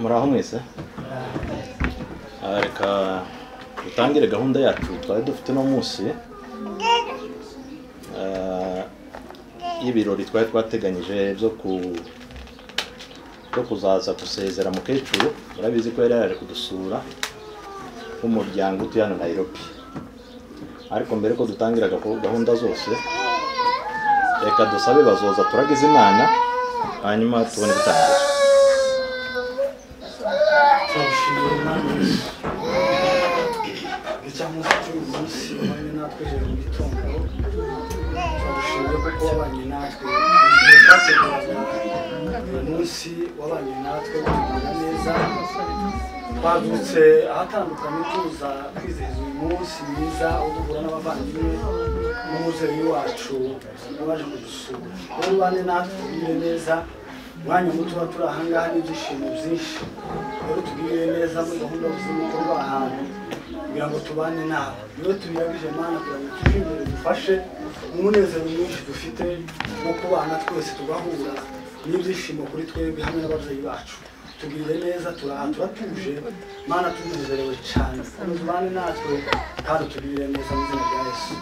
muraho mwese reka dutangire gahunda yacu twari dufite no munsi y'ibirori twari twateganyije byo kuzaza gusezera mukecuru. Murabizi ko yari yaje kudusura nk'umuryango utuye hano Nairobi, ariko mbere ko dutangira gahunda zose reka dusabe bazoza turagize Imana hanyuma tubone gutangira. umunsi wabanye natwe kugira neza twagutse ahatandukanye tuza kwizihiza uyu munsi mwiza wo guhura n'abavandimwe n'umuzeyi wacu waje kudusura. Rero bane natwe tugire neza, umwanya muto tuba turi ahangaha n'ibyishimo byinshi. Rero tugire neza muri gahunda z'ibikorwa ahantu kugira ngo tubane nawe. Niyo tubiragije Mana kugira ngo twishimire dufashe umunezero mwinshi dufite wo kubana twese tugahura n'ibyishimo kuri twebwe hamwe n'ababyeyi bacu. Tugire neza turatuje Mana, tunezerewe cyane. Tubane natwe kandi tugire neza mu izina rya Yesu.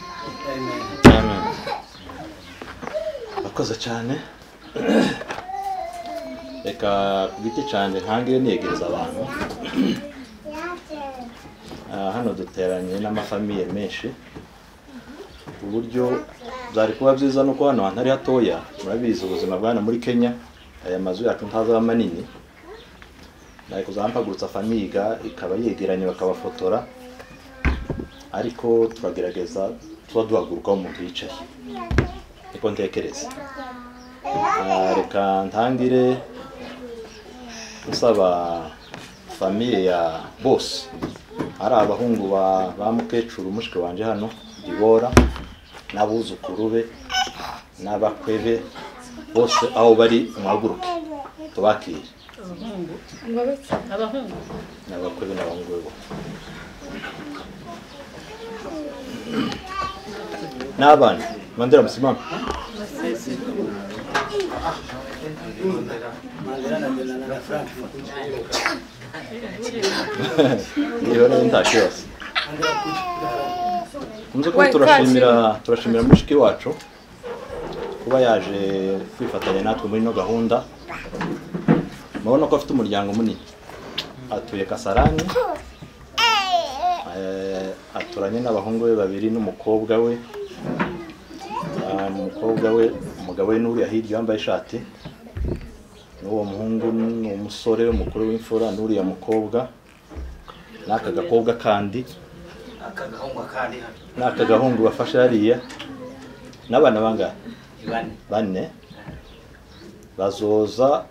Amen. Amen. Bakoze cyane. Reka kubiti cyane ntangire negereza abantu. Hano duteranye n'amafamiye menshi, uburyo byari kuba byiza nuko hano hantu ari hatoya. Murabizi ubuzima bwana muri Kenya, aya mazu yacu ntazaba manini, nari kuzampagurutsa famiga ikaba yegeranye bakabafotora, ariko turagerageza tuba duhaguruka umuntu yicaye. Niko ntekereza. Reka ntangire usaba famiye ya boss, ari abahungu ba mukecuru mushike wanje hano Dibora n'abuzukuru be n'abakwebe bose aho bari mwaguruke tubakire. Abahungu n'abakwebe n'abahungu be n'abana mandira musimama iyo ni ntakibazo. Kunze ko turashimira mushiki wacu kuba yaje kwifatanya natwe muri no gahunda. Mabona ko afite umuryango munini, atuye Kasarani, aturanye n'abahungu be babiri n'umukobwa we. Umugabo we n'uriya hirya yambaye ishati, n'uwo muhungu n'umusore w'umukuru w'imfura n'uriya mukobwa n'aka gakobwa kandi n'aka gahungu bafashe hariya n'abana bangahe? Bane. Bazoza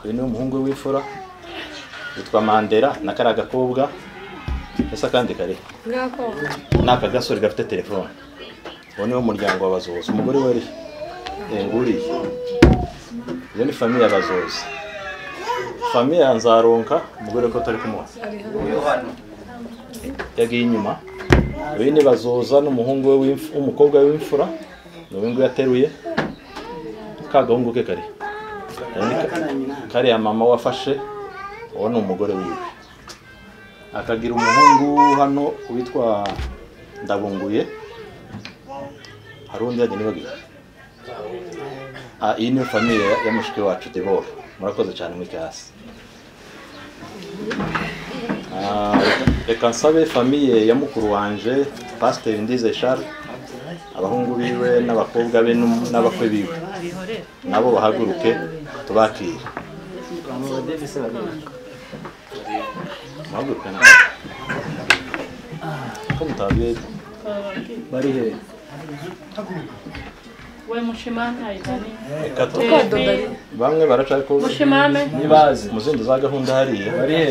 uyu ni umuhungu w'imfura witwa Mandela na kara gakobwa esa kandi kare n'aka gasore gafite telefone. Uwo ni wo muryango w'abazoza. Umugore wari nguriye. Iyo ni famiye y'abazoza. Famiye ya Nzaronka umugore ko tari kumuha yagiye inyuma. Uyu ni bazoza n'umuhungu we umukobwa w'imfura n'uwingu yateruye kagahungu ke kare kare ya mama wafashe. Uwo ni umugore wiwe. Akagira umuhungu hano witwa Ndabunguye. Hari undi yaje nibagiye. Iyi ni famiye ya mushiki wacu Debora. Murakoze cyane muri hasi. Reka nsabe famiye ya mukuru wanje Pastor Ndize Charles, abahungu biwe n'abakobwa be n'abakwe biwe nabo bahaguruke tubakire. Mahaguruke na ko mutabiye bari he? we mushimana ibani Ekato bamwe baracari ko mushimame nibazi muzindi za gahunda hariya bari he?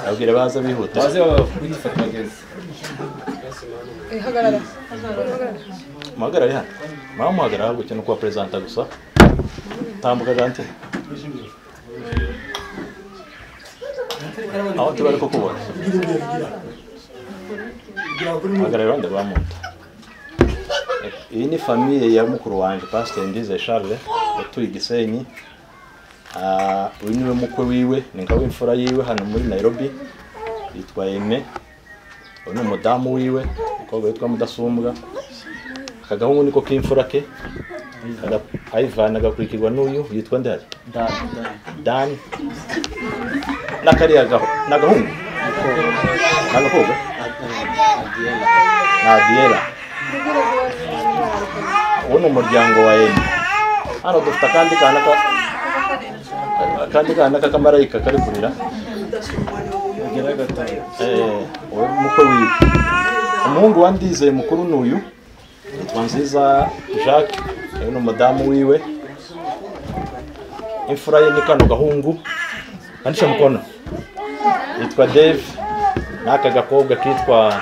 Abwira baza bihuta baze babafata bageze. Hagarara. Muhagarare hano. Mama muhagarara gutya no kuba presenta gusa. Tambuka gante. Aho tubari ko kubona. Muhagarare bande bamuta. Iyi ni famiye ya mukuru wanje Pastor Ndize Charles utuye Gisenyi. uyu niwe mukwe wiwe ni nka w'imfura yiwe hano muri Nairobi yitwa Aime. Uyu ni umudamu wiwe umukobwa witwa Mudasumbwa. Akagahungu niko k'imfura ke Ivan agakurikirwa n'uyu yitwa ndari Dan nakariya nagahungu nagakobwa Adiela. Uwo ni umuryango wa Aime. Hano dufite akandi kana k'akamarayika kari kurira uwo mukwe wiwe. Umuhungu wa Ndizeye mukuru n'uyu yitwa Nziza Jacques. Uyu ni umudamu wiwe. Imfura ye ni kano gahungu kandisha mukono yitwa Dave. N'aka gakobwa kitwa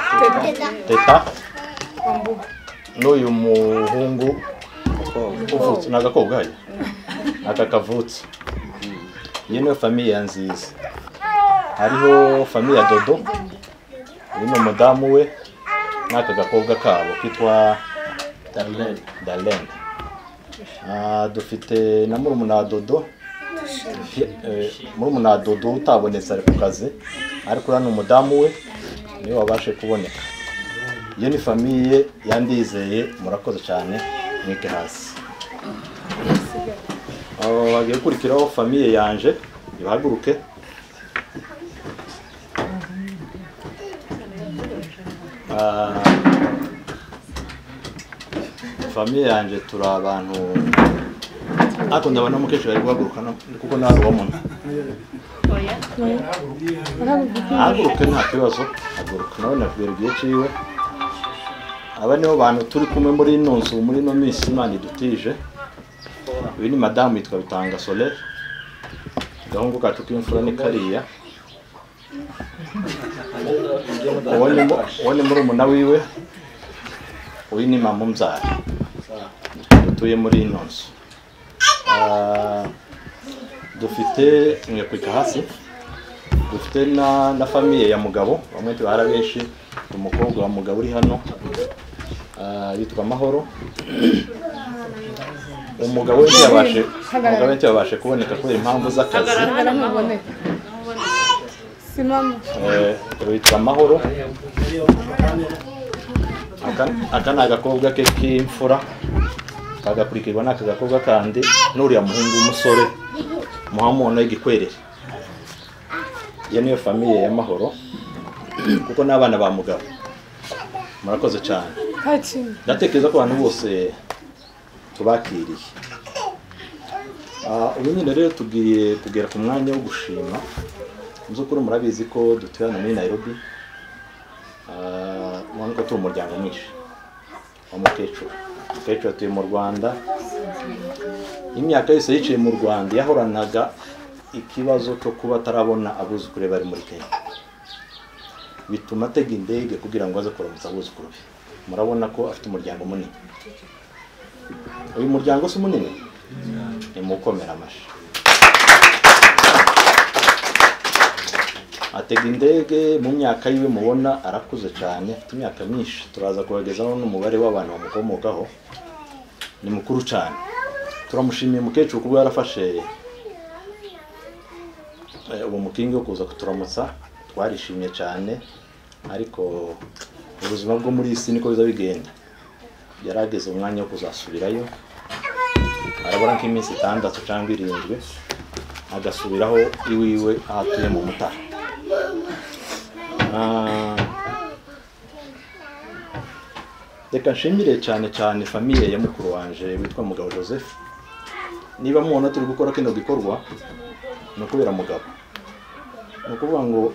Teta. N'uyu muhungu uvutse n'agakobwa haya aka kavutse. Iyi niyo famiye ya Nziza. Hariho famiye ya Dodo. Uyu ni umudamu we n'aka gakobwa kabo kitwa Darlene. Dufite na murumuna wa Dodo. Murumuna wa Dodo utabonetse ari ku kazi ariko hano umudamu we niwe wabashe kuboneka. Iyo ni famiye ya Ndizeye. Murakoze cyane mwike hasi. Hagiye gukurikiraho famiye yanje ibahaguruke. Famiye yanje turi abantu ako ndabona mukesho bari guhaguruka kuko nawe uwo muntu haguruke nta kibazo haguruka nawe nakubera igihe ciwe. Aba nibo bantu turi kumwe muri ino nzu muri ino minsi Imana idutije. Uyu ni madamu yitwa Bitanga Soleil. Gahungu kacu k'imfura ni kariya. Uwo ni murumuna wiwe. Uyu ni mama umbyara dutuye muri ino nzu. Dufite mwekwika hasi. Dufite na famiye ya mugabo bamwe tubara benshi. Umukobwa wa mugabo uri hano yitwa Mahoro. Umugabo we ntiyabashe kuboneka kubera impamvu z'akazi. Yitwa Mahoro. Aka ni agakobwa ke k'imfura kagakurikirwa n'aka gakobwa kandi n'uriya muhungu w'umusore muhamuno y'igikwerere. Iyo niyo famiye ya Mahoro kuko n'abana ba mugabo. Murakoze cyane. Ndatekereza ko abantu bose tubakiriye. Ubu nyine rero tugiye kugera ku mwanya wo gushima. Muzukuru murabizi ko dutuye hano muri Nairobi. Mwana ko turi umuryango mwinshi wa mukecuru. Mukecuru atuye mu Rwanda. Imyaka yose yicaye mu Rwanda yahoranaga ikibazo cyo kuba atarabona abuzukuru bari muri Kenya. Bituma atega indege kugira ngo aze kuramutsa abuzukuru be. Murabona ko afite umuryango munini. Uyu muryango si munini? Ni mukomera amashi. Atega indege mu myaka yiwe mubona arakuze cyane, afite imyaka myinshi. Turaza kubagezaho n'umubare w'abantu bamukomokaho. Ni mukuru cyane. Turamushimiye mukecuru kuko yarafashe ubu mukingi wo kuza kuturamutsa. Twarishimye cyane ariko ubuzima bwo muri isi niko biza bigenda. Yarageze umwanya wo kuzasubirayo. Arabura nk'iminsi 6 cyangwa 7 agasubiraho iwiwe ahatuye mu Mutara. Reka nshimire cyane famiye ya mukuru wanje witwa Mugabo Joseph. Niba mubona turi gukora kino gikorwa no kubera mugabo. No kuvuga ngo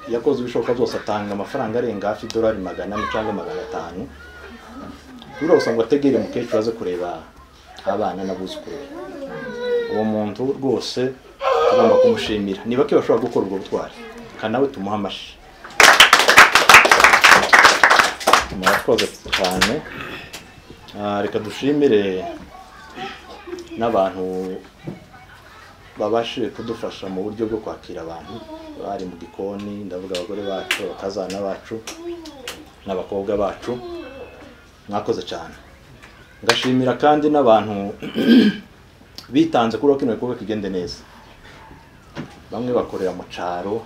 yakoze ibishoboka byose atanga amafaranga arenga hafi $100 cyangwa $500. Biro usanga ategere mukecuru aze kureba abana n'abuzukuru. Uwo muntu rwose tugomba kumushimira. Niba ke bashobora gukora ubwo butwari kanawe tumuha amashi. Murakoze cyane. Reka dushimire n'abantu babashe kudufasha mu buryo bwo kwakira abantu bari mu gikoni. Ndavuga abagore bacu, bakazana bacu n'abakobwa bacu. Mwakoze cyane. Ngashimira kandi n'abantu bitanze kuri kino gikorwa kigende neza. Bamwe bakorera mu caro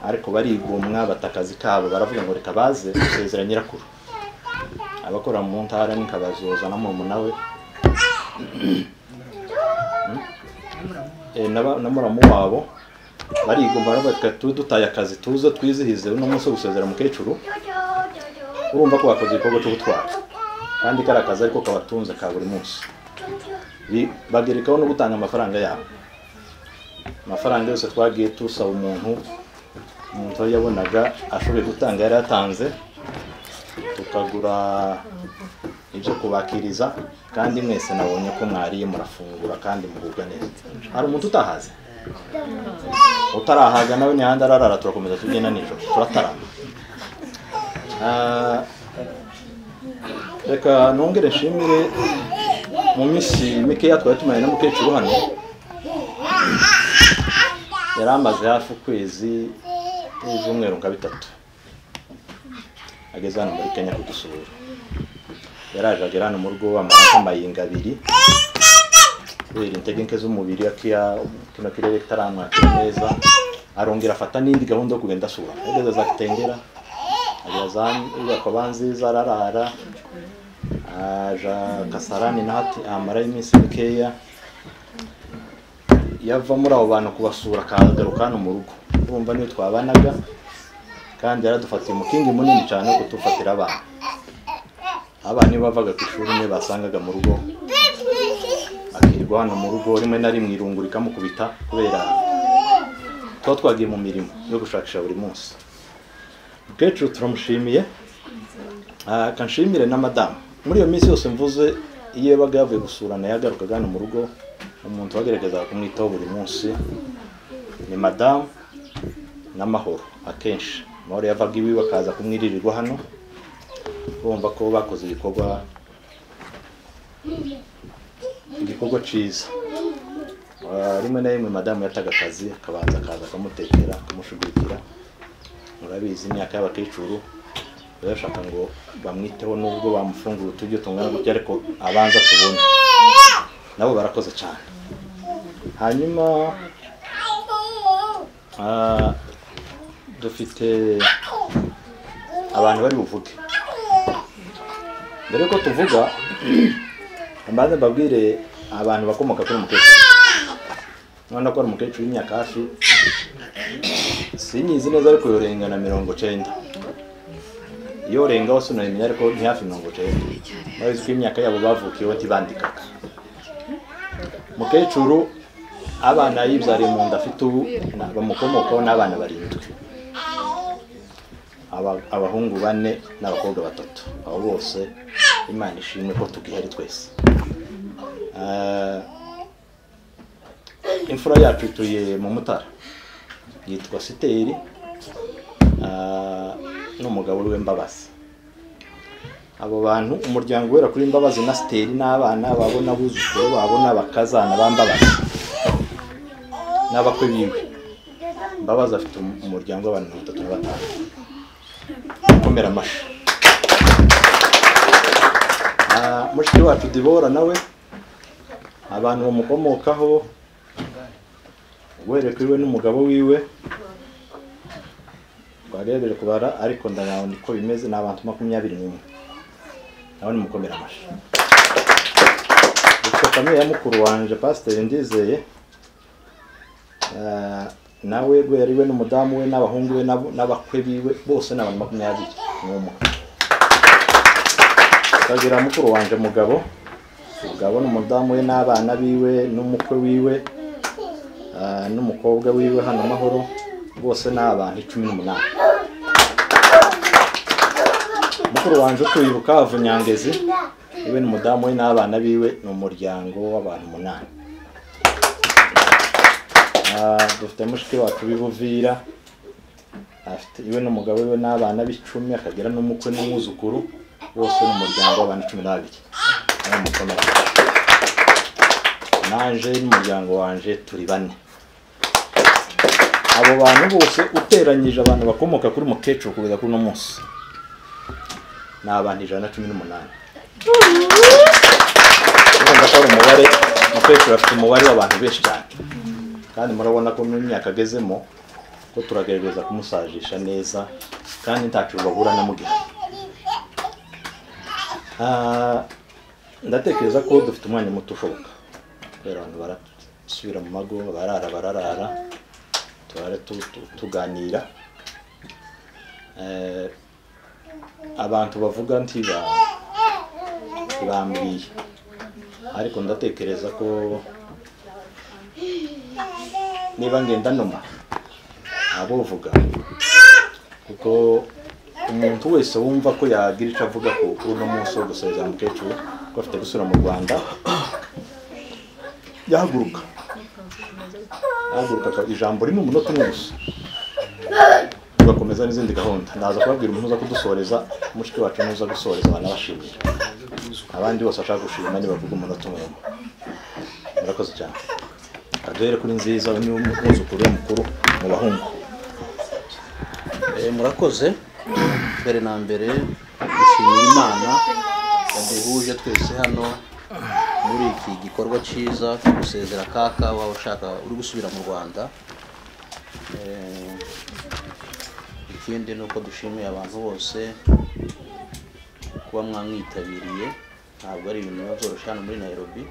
ariko barigomwa batakazi kabo baravuga ngo reka baze gusezera nyirakuru. Abakora mu ntara nikabazoza na mu nawe namuramu wabo barigomba baravuga dutaye akazi tuzo twizihize no munsi gusezera mu kecuru. Urumva ko bakoze igikorwa cyo gutwara kandi karakaza ariko kabatunze ka buri munsi. Bagerekaho no gutanga amafaranga yabo. Amafaranga yose twagiye tusaba umuntu yabonaga ashoboye gutanga yari yatanze, tukagura ibyo kubakiriza kandi mwese nabonye ko mwariye murafungura kandi mugubwa neza. Hari umuntu utahaze utarahaga nawe nyahanda ararara turakomeza tugenda nijoro turatarama. Reka nongere nshimire mu minsi mikeya twari tumaranye na mukecuru hano. Yaramaze hafi ukwezi n'izumweru nka 3 ageze hano muri Kenya kudusura. Yaraje agera hano mu rugo amara amayinga 2 kubera integenke z'umubiri yakiya kino kirere kitaramwa neza, arongera afata n'indi gahunda yo kugenda asura. Yageze za Kitengera agazani bakobanzi zararara aja Kasarani nahati amara iminsi mikeya. Yava muri abo bantu kubasura kagaruka hano mu rugo. Urumva niyo twabanaga kandi yaradufatiye umukingi munini cyane ko tufatira abana bavaga ku ishuri ne basangaga mu rugo akirwa hano mu rugo rimwe na rimwe irungurika mu kubita kubera twagiye mu mirimo yo gushakisha buri munsi. Mukecuru turamushimiye kanshimire na madame muri iyo minsi yose mvuze iyo yabaga yavuye gusurana yagarukaga hano mu rugo. Umuntu wagerageza kumwitaho buri munsi ni madame n'amahoro. Akenshi Mahoro yavaga iwe bakaza kumwiririrwa hano. Urumva ko bakoze igikorwa ciza. Rimwe na rimwe madame yataga akazi akabanza akaza akamutekera akamushugurikira. Murabizi imyaka y'abakecuru bashaka ngo bamwiteho nubwo bamufungura utujyo tungana gutya ariko abanza tubone. Nabo barakoze cyane. Hanyuma dufite abantu bari buvuge. Mbere ko tuvuga ambaza babwire abantu bakomoka kuri mukecuru. Mwana ko mukecuru y'imyaka hafi sinyizi neza ariko yorengana 90. Iyo renga wose no imyaka ariko ni hafi 90. Bazi ko imyaka yabo bavukiye batibandikaga. Mukecuru abana yibyariye mu nda afite ubu bamukomokaho n'abana 7. Abahungu 4 n'abakobwa 3. Abo bose Imana ishimwe ko tugihari twese. Imfura yacu ituye mu Mutara yitwa Siteri n'umugabo we Mbabazi. Abo bantu umuryango wera kuri Mbabazi na Siteri n'abana babona buzukuru babona bakazana bambabazi n'abakwe biwe. Mbabazi afite umuryango w'abantu 35. Komera amashi. Mushiki wacu Dibora nawe abantu bamukomokaho werekwiwe n'umugabo wiwe barebere kubara ariko ndanaho niko bimeze n'abantu 21. Nawe mukomera amashi. Dufite ya mukuru wanje Pastor Ndizeye nawe gweriwe n'umudamu we n'abahungu we n'abakwe biwe bose n'abantu 21. Kagira mukuru wanje mugabo n'umudamu we n'abana biwe n'umukwe wiwe n'umukobwa wiwe hano Mahoro bose n'abantu 18. Mukuru wanje tuyibuka avunyangezi iwe n'umudamu we n'abana biwe n'umuryango w'abantu 8. Dufite mushiki wacu bibuvira afite iwe n'umugabo we n'abana 10 akagera n'umukwe n'umuzukuru bose n'umuryango w'abantu 12. Nanje n'umuryango wanje turi 4. Abo bantu bose uteranyije abantu bakomoka kuri mukecuru kugeza kuri no munsi n'abantu 118. Urumva ko umubare umukecuru afite umubare w'abantu benshi cyane kandi murabona ko n'imyaka agezemo ko turagerageza kumusajisha neza kandi ntacu babura na mugihe. Ndatekereza ko dufite umwanya muto ushoboka kubera abantu barasubira mu mago bararara tuganira. Abantu bavuga nti bambwiye ariko ndatekereza ko niba ngenda noma abo uvuga kuko umuntu wese wumva ko yagira icyo avuga ko uno munsi wo gusezera umukecuru ko afite gusura mu Rwanda yahaguruka ijambo rimwe umunota umwe gusa tugakomeza n'izindi gahunda. Naza kubabwira umuntu uza kudusoreza mushiki wacu nuza gusoreza abana bashimira abandi bose ashaka gushima nibavuga umunota umwe. Murakoze cyane. Aduhere kuri Nziza ni umwuzukuru mukuru mu bahungu. Murakoze. Mbere na mbere dushimira Imana yaduhuje twese hano muri iki gikorwa cyiza cyo gusezera kaka waba ushaka uri gusubira mu Rwanda. Ikindi nuko dushimiye abantu bose kuba mwamwitabiriye. Ntabwo ari ibintu byoroshye hano muri Nairobi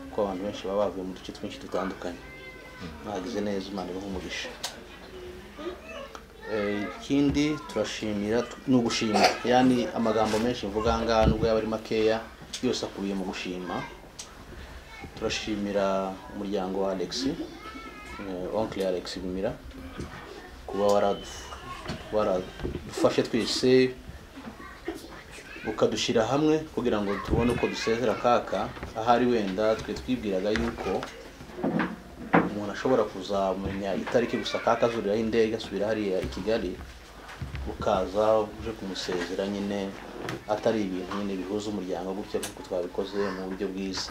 kuko abantu benshi baba bavuye mu duce twinshi dutandukanye. Mwagize neza, Imana ibahe umugisha. Ikindi turashimira no gushima, yani amagambo menshi mvuga ngaha nubwo yaba ari makeya yose akubiye mu gushima. Turashimira umuryango wa Alex, oncle Alex Bimira, kuba waradufashe twese ukadushira hamwe kugira ngo tubone uko dusezera kaka. Ahari wenda twe twibwiraga yuko umuntu ashobora kuzamenya itariki gusa kaka azuriraho indege asubira hariya i Kigali, ukaza uje kumusezera nyine atari ibintu nyine bihuza umuryango gutya kuko twabikoze mu buryo bwiza.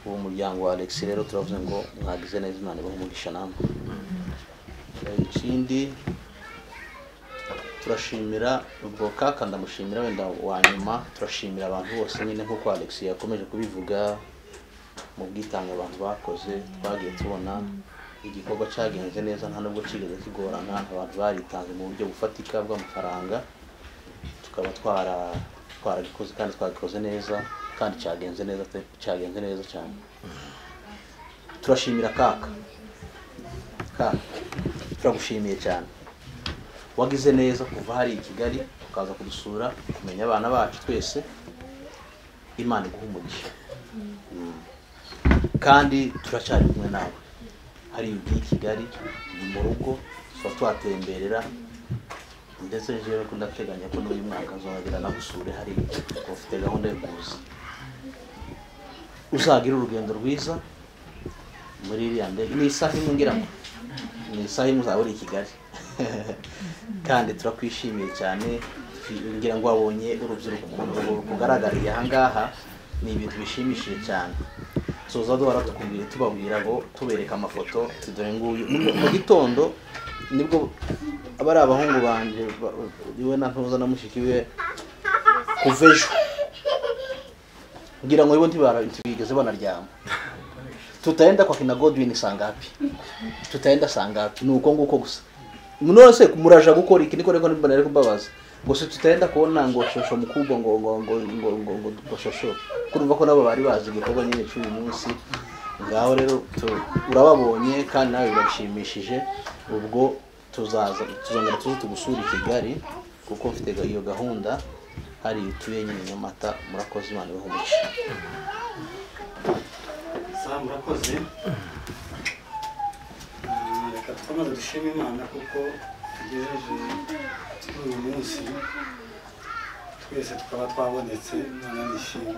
Uwo muryango wa Alex rero turavuze ngo mwagize neza, Imana ibahe umugisha namwe. Ikindi turashimira ubwo kaka, ndamushimira wenda wa nyuma, turashimira abantu bose nyine nkuko Alex yakomeje kubivuga mu bwitange abantu bakoze. Twagiye tubona igikorwa cyagenze neza, nta nubwo kigeze kigorana, abantu baritanze mu buryo bufatika bw'amafaranga, tukaba twaragikoze kandi twagikoze neza kandi cyagenze neza cyane. Turashimira kaka, turagushimiye cyane, wagize neza kuva hari i Kigali ukaza kudusura, kumenya abana bacu twese. Imana iguhe umugisha kandi turacyari kumwe nawe. Hari i Kigali mu rugo tuba twatemberera, ndetse jewe ko ndateganya ko n'uyu mwaka nzongera nagusure hari ufite gahunda yo kuza. Uzagira urugendo rwiza muri iriya ndege. Ni isaha imwe ngira ngo ni isaha imwe uzaba uri i Kigali kandi turakwishimiye cyane. Ngira ngo wabonye urubyiruko kugaragariye aha ngaha, ni ibintu bishimishije cyane. Tuza duhora tubabwira ngo tubereka amafoto, dore nguyu mu gitondo nibwo abari abahungu banje iwe na ntuza na mushiki we kuvejo, ngira ngo ibo ntibigeze banaryama. Tutaenda kwa kina Godwin sangapi, tutaenda sangapi, nuko nguko gusa. Munone se muraja gukora iki? Niko reko nimbona reko mbabaza ngo se tutaenda kuona ngo shosho mukubwa ngo shosho, kurumva ko nabo bari bazi igikorwa nyine cy'uyu munsi. Ngaho rero urababonye kandi nawe birashimishije. Ubwo tuzongera tugusura i Kigali kuko mfite iyo gahunda hari utuye nyine Nyamata. Murakoze, Imana ibahe umugisha. Murakoze. Reka tukomeze dushime Imana kuko tugejeje uyu munsi twese tukaba twabonetse. Imana nishimye.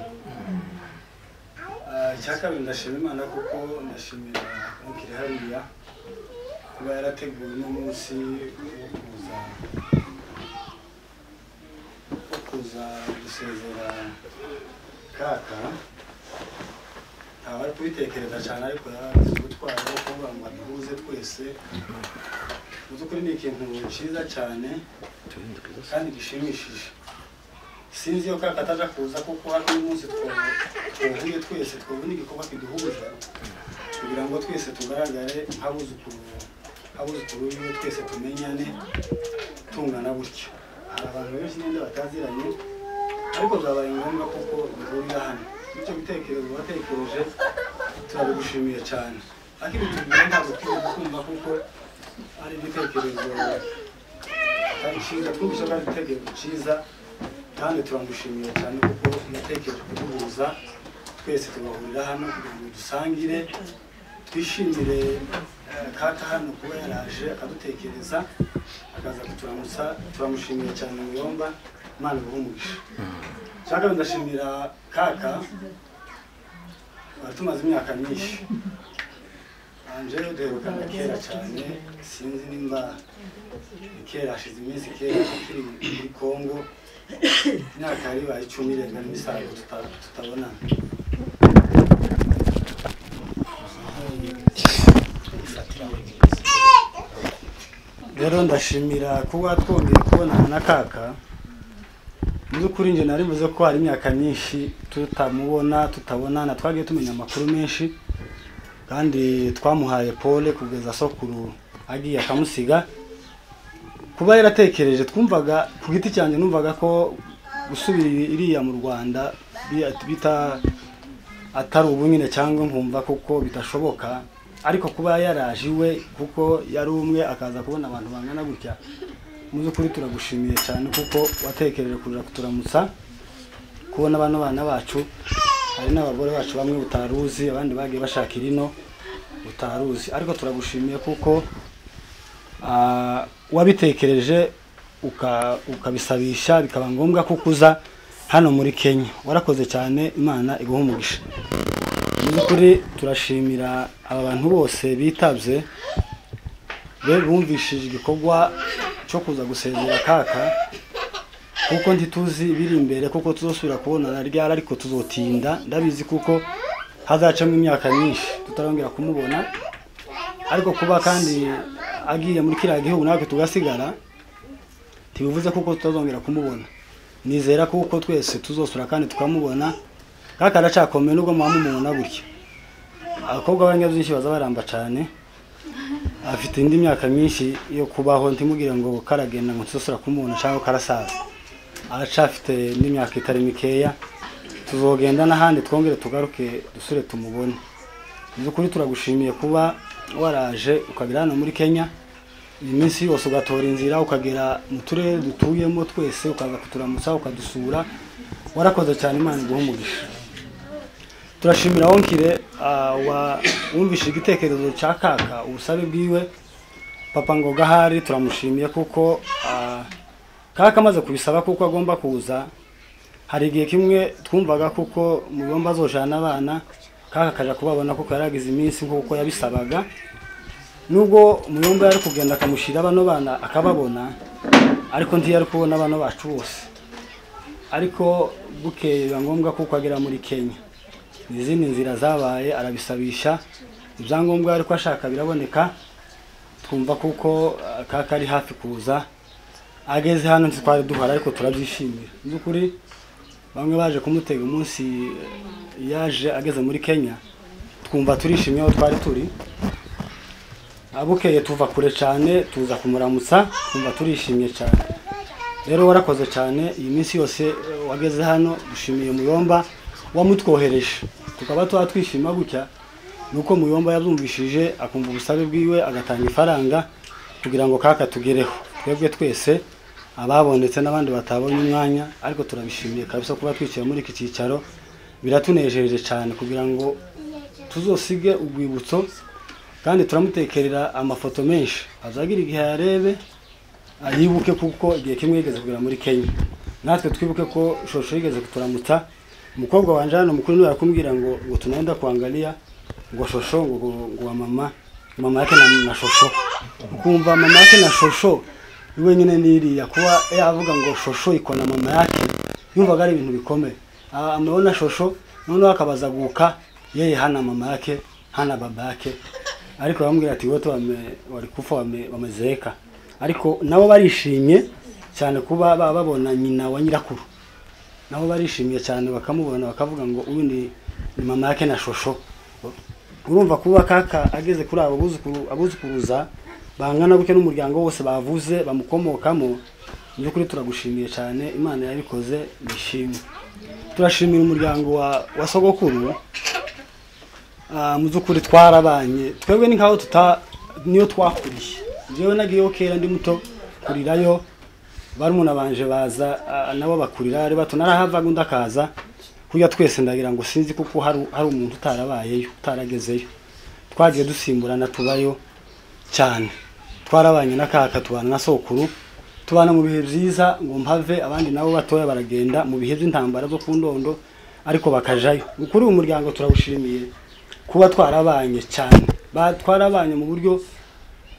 Icyakabiri ndashima Imana kuko ndashimira mukiri hariya kuba yarateguye n'umunsi wo kuza gusezera kaka. Abari kubitekereza cyane ariko yagize ubutwari bwo kuvuga ngo duhuze twese. Mu by'ukuri ni ikintu cyiza cyane kandi gishimishije. sinzi yo kaka ataja kuza kuko hano uyu munsi twahuye twese twabona igikorwa kiduhuje kugira ngo twese tugaragare abuzukuru biwe twese tumenyane tungana gutyo. Hari abantu benshi n'indi bataziranye ariko byabaye ngombwa kuko bihurira hano. Icyo bitekerezo batekereje turabigushimiye cyane. Ariko ibintu ntabwo twigeze kumva kuko ari igitekerezo twumvise ko ari igitekerezo cyiza kandi turamushimiye cyane kuko yatekereje kuduhuza twese tugahurira hano kugira ngo dusangire twishimire kaka hano kuba yaraje akadutekereza akaza kuturamutsa. Turamushimiye cyane Muyomba, Imana ibuhumugisha. Cyangwa ndashimira kaka tumaze imyaka myinshi anje duherukana kera cyane, sinzi nimba kera hashize iminsi kera kiri muri Kongo, imyaka yari baye 10 irenga n'imisago tutabona. Rero ndashimira kuba twongeye kubonana na kaka. Kuri nje nari mvuze ko hari imyaka myinshi tutabonana, twagiye tumenya amakuru menshi kandi twamuhaye pole kugeza sokuru agiye akamusiga. Kuba yaratekereje twumvaga ku giti cyane, numvaga ko gusubira iriya mu Rwanda bita atari ubunyine cyangwa nkumva kuko bitashoboka, ariko kuba yaraje iwe kuko yari umwe akaza kubona abantu bangana gutya, muzi kuri turagushimiye cyane kuko watekereje kuja kuturamutsa, kubona abana bacu. Hari n'abagore bacu bamwe utaruzi, abandi bagiye bashakira ino utaruzi, ariko turagushimiye kuko wabitekereje ukabisabisha bikaba ngombwa kukuza hano muri Kenya. Warakoze cyane, Imana iguhumugisha. Kuri turashimira aba bantu bose bitabye bumvishije igikorwa cyo kuza gusezera kaka, kuko ntituzi biri imbere kuko tuzosubira kubonana ryari, ariko tuzotinda ndabizi kuko hazacamo imyaka myinshi tutarongera kumubona. Ariko kuba kandi agiye muri kiriya gihugu natwe tugasigara tibivuze kuko tutazongera kumubona. Nizera kuko twese tuzosura kandi tukamubona. Kaka aracakomeye nubwo mwamumubona gutya. Abakobwa b'abanyabyinshi baza baramba cyane, afite indi myaka myinshi yo kubaho, ntimugire ngo karagenda ngo tuzosura kumubona cyangwa karasaza. Aracafite indi myaka itari mikeya, tuzogenda n'ahandi twongere tugaruke dusure tumubone. Kuri turagushimiye kuba waraje ukagera hano muri Kenya, iminsi yose ugatora inzira ukagera mu turere dutuyemo twese ukaza kuturamutsa ukadusura. Warakoze cyane, Imana iguhumugisha. Turashimira wonkire wumvishe igitekerezo cya kaka, ubusabe bwiwe papa ngo gahari. Turamushimiye kuko kaka amaze kubisaba kuko agomba kuza. Hari igihe kimwe twumvaga kuko Muyomba azojana abana, kaka kaja kubabona kuko yaragize iminsi kuko yabisabaga. Nubwo Muyomba yari kugenda akamushira bano bana akababona, ariko ntiyari kubona abana bacu bose. Ariko bukeye biba ngombwa kuko agera muri Kenya. N'izindi nzira zabaye arabisabisha, ibyangombwa ariko ashaka biraboneka. Twumva kuko kaka ari hafi kuza, ageze hano twari duhara, ariko turabyishimira. N'ukuri bamwe baje kumutega umunsi yaje ageze muri Kenya, twumva turishimye aho twari turi. Abukeye tuva kure cyane tuza kumuramutsa, twumva turishimye cyane. Rero warakoze cyane, iyi minsi yose wageze hano. Dushimiye Muyomba wamutwohereje, tukaba twishima gutya nuko Muyomba yabyumvishije akumva ubusabe bwiwe agatanga ifaranga kugira ngo kaka tugereho. Twebwe twese ababonetse n'abandi batabonye umwanya, ariko turabishimiye kabisa kuba twicaye muri iki cyicaro. Biratunejeje cyane kugira ngo tuzosige ubwibutso, kandi turamutekerera amafoto menshi azagira igihe yarebe ayibuke kuko igihe kimwe yigeze kugera muri Kenya. Natwe twibuke ko shosho yigeze kuturamutsa. Umukobwa wanje hano mukuru niwe yakumbwira ngo tunaenda kuangalia ngo shosho ngo mama yake na shosho. Kumva mama yake na shosho iwe nyine niriya kuba yavuga ngo shosho iko na mama yake, yumvaga ari ibintu bikomeye. Ameona shosho none akabaza guka yeye hana mama yake hana baba yake, ariko bamubwira ati wote wari kufa wamezeka. Ariko nabo barishimye cyane kuba babona nyina wa nyirakuru. nabo barishimiye cyane bakamubona bakavuga ngo uyu ni mama yake na shosho. Urumva kuba kaka ageze kuri abo abuzukuruza bangana gutyo n'umuryango wose bavuze bamukomokamo, by'ukuri turagushimiye cyane, Imana yabikoze nishimwe. Turashimira umuryango wa sogokuru, mu by'ukuri twarabanye, twebwe ni nkaho niyo twakuriye. Jewe nagiyeyo kera ndi muto kurirayo, barumuna banje baza nabo bakurira ari bato, narahavaga ndakaza kujya twese ndagira ngo sinzi kuko hari umuntu utarabayeyo utaragezeyo. Twagiye dusimburana tubayo cyane, twarabanye na kaka tubana na sokuru, tubana mu bihe byiza ngo mpave, abandi nabo batoya baragenda mu bihe by'intambara zo kundondo ariko bakajayo. Kuri uyu muryango turawushimiye kuba twarabanye cyane, twarabanye mu buryo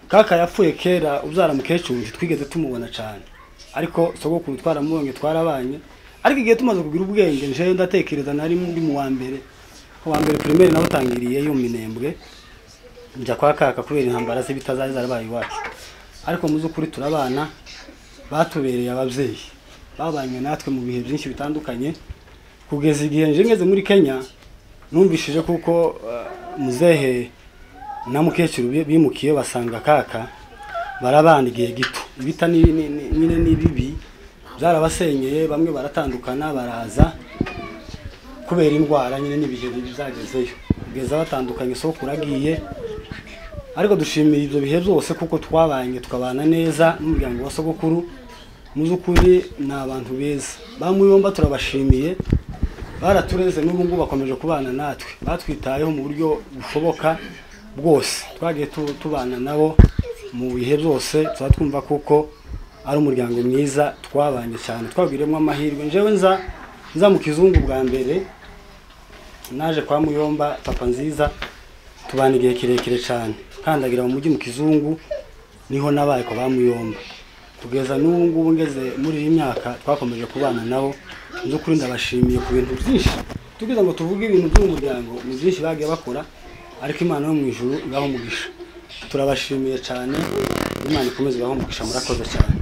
kaka yapfuye kera ubyara mukecuru twigeze tumubona cyane, ariko sogokuru twaramubonye twarabanye. Ariko igihe tumaze kugira ubwenge nje ndatekereza nari ndi mu wa mbere primaire naho tangiriye yo Minembwe njya kwa kaka kubera intambara z'ibitazaje zarabaye iwacu. Ariko muzo kuri turabana, batubereye ababyeyi, babanye natwe mu bihe byinshi bitandukanye, kugeza igihe nje ngeze muri Kenya numvishije kuko muzehe na mukecuru bimukiye basanga kaka barabana igihe gito, ibita ni bibi byarabasenyeye, bamwe baratandukana baraza kubera indwara nyine n'ibihe bizagezeyo, kugeza batandukanye sokuru agiye. Ariko dushimiye ibyo bihe byose kuko twabanye tukabana neza n'umuryango wa sogokuru, muzukuri ni abantu beza. Bamuyomba turabashimiye, baratureze n'ubu ngubu bakomeje kubana natwe, batwitayeho mu buryo bushoboka bwose, twagiye tubana nabo mu bihe byose, twumva kuko ari umuryango mwiza, twabanye cyane, twabwiremo amahirwe. Njewe nza mu kizungu bwa mbere, naje kwa Muyomba papa nziza, tubana igihe kirekire cyane, kandagira mu mujyi mu kizungu niho nabaye kwa Bamuyomba, kugeza n'ubu ngubu ngeze muri iyi myaka twakomeje kubana nabo. Nzo kuri ndabashimiye ku bintu byinshi, tugize ngo tuvuge ibintu by'umuryango mu byinshi bagiye bakora, ariko Imana yo mu ijuru ibaho umugisha. Turabashimiye cyane, Imana ikomeze ibaho umugisha, murakoze cyane.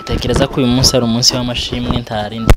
Tekereza ko uyu munsi ari umunsi w'amashimwe ntarindi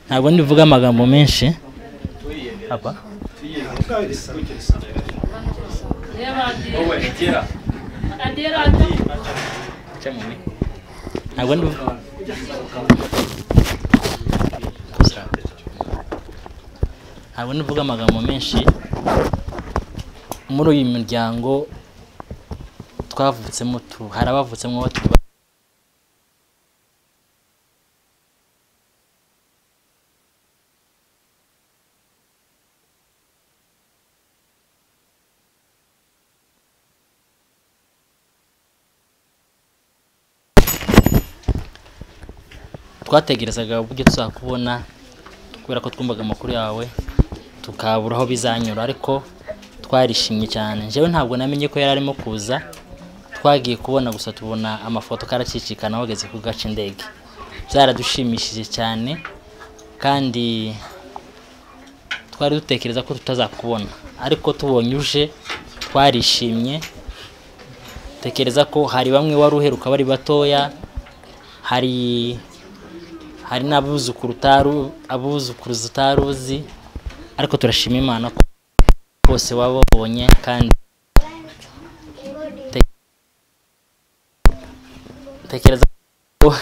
ntabwo ndivuga amagambo menshi hapa ntabwo ndivuga amagambo menshi. Muri uyu muryango twavutsemo hari abavutsemo twategerezaga uburyo tuzakubona kubera ko twumvaga amakuru yawe tukabura aho bizanyura, ariko twarishimye cyane. Jewe ntabwo namenye ko yari arimo kuza, twagiye kubona gusa tubona amafoto karacicikana wageze ku gace indege. Byaradushimishije cyane kandi twari dutekereza ko tutazakubona, ariko tubonye uje twarishimye. Tekereza ko hari bamwe wari uheruka bari batoya, hari n'abuzukuruza utaruzi, ariko turashima Imana ko bose wababonye kandi tekereza ko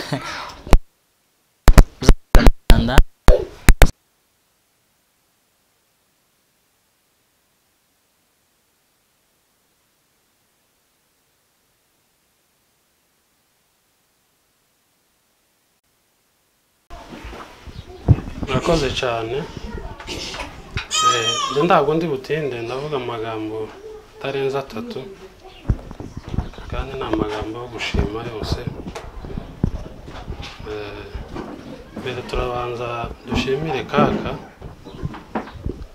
uzakanda murakoze cyane. Ntabwo ndi butinde, ndavuga amagambo atarenze 3 kandi ni amagambo yo gushima yose. Mbere turabanza dushimire Kaka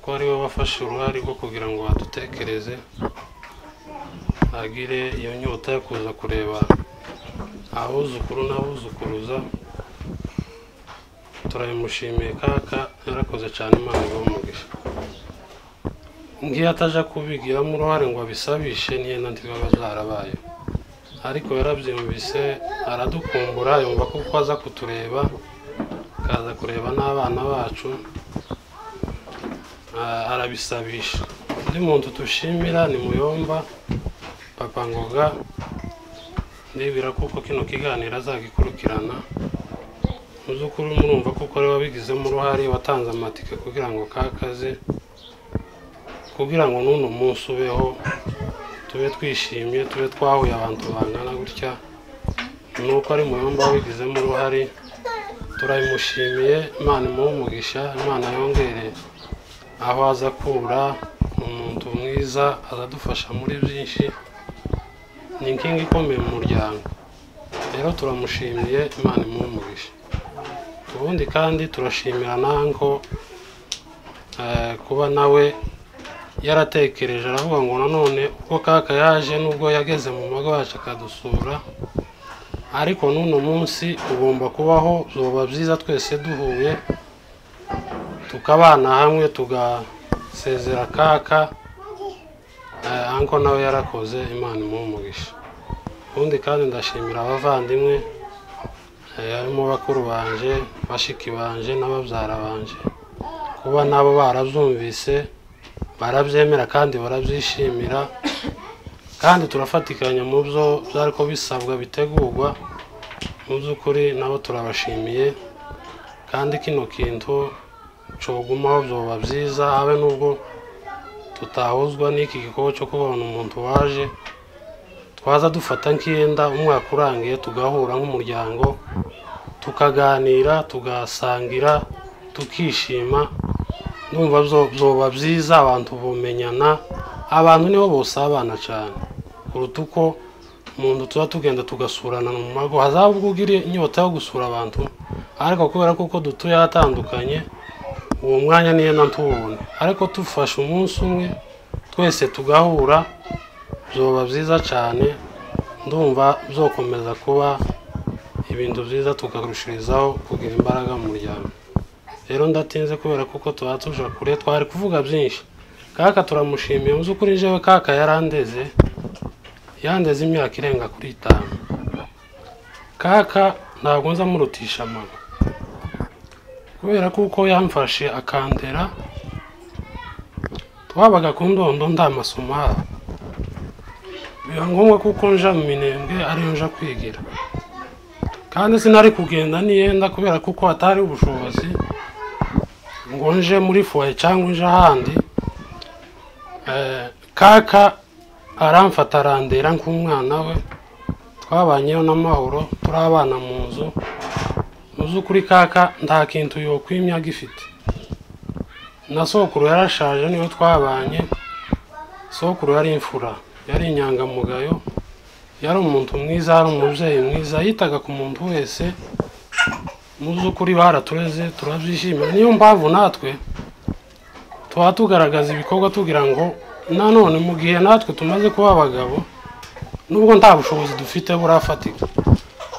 ko ari we wafashe uruhare rwo kugira ngo adutekereze, agire iyo nyota yo kuza kureba abuzukuru n'abuzukuruza. Turabimushimiye Kaka, yarakoze cyane, Imana ibahe umugisha. Ngiye ataja kubigiramo uruhare ngo abisabishe niyo nandi baba zarabaye, ariko yarabyumvise aradukumbura, yumva ko aza kutureba, akaza kureba n'abana bacu, arabisabisha. Undi muntu tushimira ni Muyomba Papa Ngoga, ndibira kuko kino kiganiro azagikurikirana. Muzukuru murumva kuko ari wabigizemo uruhare, watanze amatike kugira ngo kakaze, kugira ngo n'uno munsi ubeho, tube twishimye, tube twahuye abantu bangana gutya. Nuko ari Muyomba wabigizemo uruhare, turabimushimiye. Imana imuhe umugisha, Imana yongere aho aza kura, umuntu mwiza azadufasha muri byinshi, ni inkingi ikomeye mu muryango. Rero turamushimiye, Imana imuhe umugisha. Ubundi kandi turashimira nanko kuba nawe yaratekereje, aravuga ngo nanone uko Kaka yaje nubwo yageze mu mago yacu akadusura, ariko n'uno munsi ugomba kubaho, zoba byiza twese duhuye tukabana hamwe tugasezera Kaka. Anko nawe yarakoze, Imana imuhe umugisha. Ubundi kandi ndashimira abavandimwe, harimo bakuru banje, bashiki banje n'ababyara banje, kuba nabo barabyumvise, barabyemera kandi barabyishimira, kandi turafatikanya mu byo byari ko bisabwa bitegurwa. Mu by'ukuri nabo turabashimiye, kandi kino kintu cogumaho byoba byiza, habe nubwo tutahuzwa n'iki gikorwa cyo kubona umuntu waje, twaza dufata nk'iyenda umwaka urangiye tugahura nk'umuryango, tukaganira, tugasangira, tukishima. Ndumva byoba byiza, abantu bumenyana, abantu nibo bose abana cyane kuruta uko umuntu tuba tugenda tugasurana mu mago. Hazabwo ugira inyota yo gusura abantu, ariko kubera kuko dutuye hatandukanye, uwo mwanya niyo ntubone. Ariko tufashe umunsi umwe twese tugahura, byoba byiza cyane. Ndumva byokomeza kuba ibintu byiza, tukarushirizaho kugira imbaraga mu muryango. Rero ndatinze kubera kuko tuba tuja kure, twari kuvuga byinshi. Kaka turamushimiye, mu by'ukuri jewe Kaka yandeze imyaka irenga kuri 5. Kaka ntabwo nza murutisha amago, kubera kuko yamfashe akandera. Twabaga ku Ndondo nda masomo haba, biba ngombwa kuko nja mu Minembwe ariyo nja kwigira, kandi sinari kugenda niyenda kubera kuko atari ubushobozi ngo nje muri foye cyangwa nje ahandi. Kaka aramfata arandera nk'umwana we, twabanyeho n'amahoro, turabana mu nzu. Mu by'ukuri Kaka nta kintu yokwimya gifite. Na sokuru yarashaje, niyo twabanye. Sokuru yari imfura, yari inyangamugayo, yari umuntu mwiza, yari umubyeyi mwiza, yitaga ku muntu wese. Mu by'ukuri baratureze, turabyishimira. Niyo mpamvu natwe tuba tugaragaza ibikorwa tugira ngo nanone mu gihe natwe tumaze kuba abagabo, nubwo nta bushobozi dufite burafatika,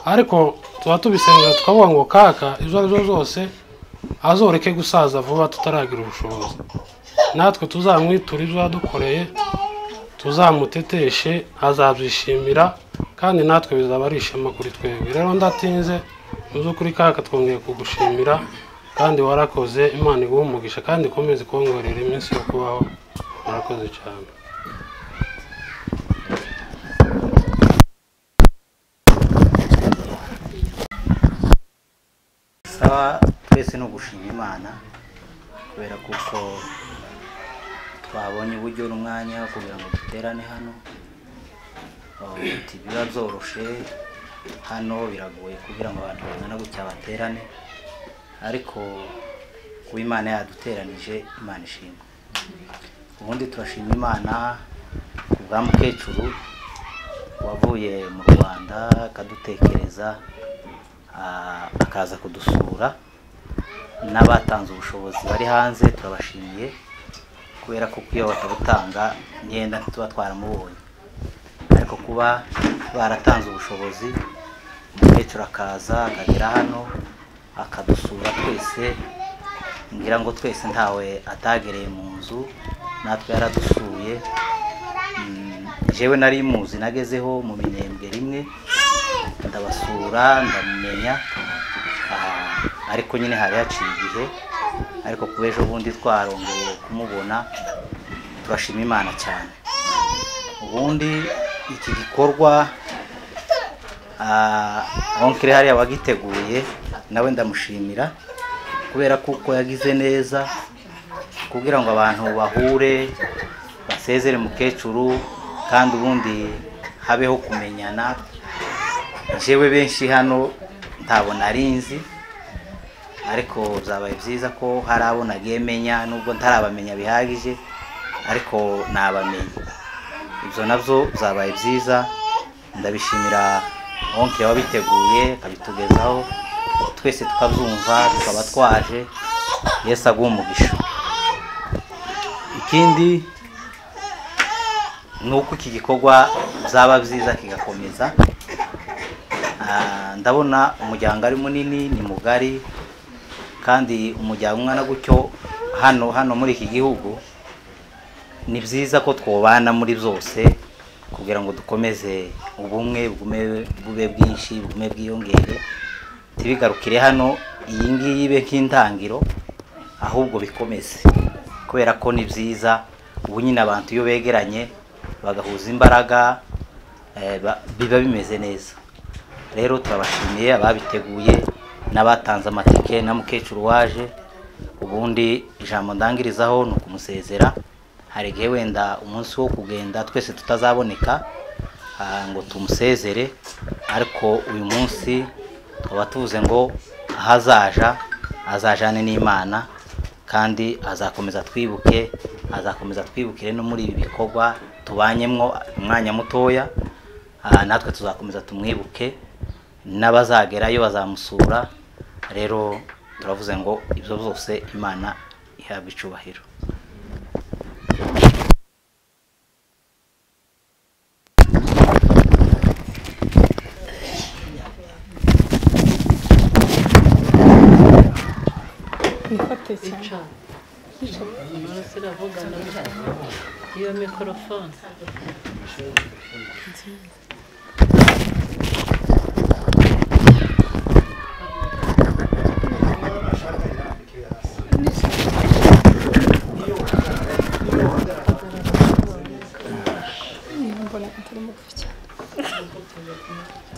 ariko tuba tubisengera tukavuga ngo Kaka izo ari zo zose azoreke gusaza vuba tutaragira ubushobozi. Natwe tuzamwitura ibyo yadukoreye, tuzamuteteshe, azabyishimira, kandi natwe bizaba ari ishema kuri twebwe. Rero ndatinze, mu by'ukuri Kaka twongeye kugushimira, kandi warakoze. Imana iguhe umugisha kandi ikomeze kongerera iminsi yo kubaho. Murakoze cyane. twese no gushima Imana kubera kuko twabonye uburyo n'umwanya kugira ngo duterane hano. Biba byoroshe hano, biragoye kugira ngo abantu bangana gutya baterane, ariko kuba Imana yaduteranije, Imana ishimwe. Ubundi turashima Imana ku bwa mukecuru wavuye mu Rwanda akadutekereza akaza kudusura, n'abatanze ubushobozi bari hanze turabashimiye kubera ko iyo batabutanga ngenda tuba twaramubonye, ariko kuba baratanze ubushobozi umukecuru akaza akagera hano akadusura twese, ngira ngo twese ntawe atagereye mu nzu, natwe yaradusuye. Jewe nari muzi nagezeho mu Minembwe rimwe ndabasura ndamumenya, ariko nyine hari haciye igihe, ariko kubejo bundi twarongeye kumubona, turashima Imana cyane. Ubundi iki gikorwa onkire hariya wagiteguye nawe ndamushimira kubera kuko yagize neza kugira ngo abantu bahure basezere mukecuru, kandi ubundi habeho kumenyana. Jewe benshi hano ntabona arinzi, ariko byabaye byiza ko hari abo nagiye menya, nubwo ntarabamenya bihagije ariko nabamenye. Ibyo nabyo byabaye byiza, ndabishimira onkire wabiteguye akabitugezaho, twese tukabyumva tukaba twaje. Yesu aguhe umugisha. Ikindi nuko iki gikorwa byaba byiza kigakomeza. Ndabona umuryango ari munini, ni mugari, kandi umuryango umwana gutyo hano muri iki gihugu ni byiza ko twobana muri byose kugira ngo dukomeze ubumwe bube bwinshi, bugume bwiyongere, tibigarukire hano iyi ngiyi ibe nk'intangiro, ahubwo bikomeze, kubera ko ni byiza. Ubu nyine abantu iyo begeranye bagahuza imbaraga biba bimeze neza. Rero turabashimiye ababiteguye n'abatanze amatike na mukecuru waje. Ubundi ijambo ndangirizaho ni ukumusezera. Hari igihe wenda umunsi wo kugenda twese tutazaboneka ngo tumusezere, ariko uyu munsi twaba tuvuze ngo ahazaja azajane n'Imana, kandi azakomeza twibukire no muri ibi bikorwa tubanyemwo umwanya mutoya. Natwe tuzakomeza tumwibuke, n'abazagerayo bazamusura. Rero turavuze ngo ibyo byose Imana ihabwa icubahiro. Nifate cyane. Iyo mikrofone.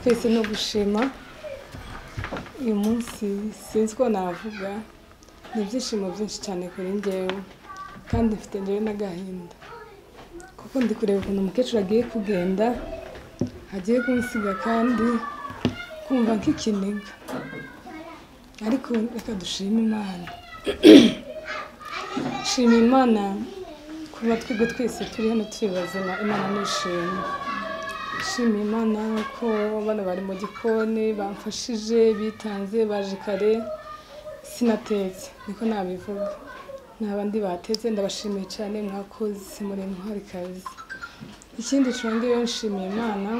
Twese no gushima uyu munsi, sinzi ko navuga, ni ibyishimo byinshi cyane kuri njyewe, kandi mfite njyewe n'agahinda kuko ndi kureba ukuntu umukecuru agiye kugenda, agiye kunsiga, kandi kumva nk'ikiniga. Ariko reka dushime Imana. Shima Imana kuba twebwe twese turi hano turi bazima, Imana nishimye. Shima Imana ko bana bari mu gikoni bamfashije, bitanze, baje kare, sinatetse niko nabivuga, n'abandi batetse. Ndabashimiye cyane, mwakoze, muri muhari kazi. Ikindi cyongeye nshimiye Imana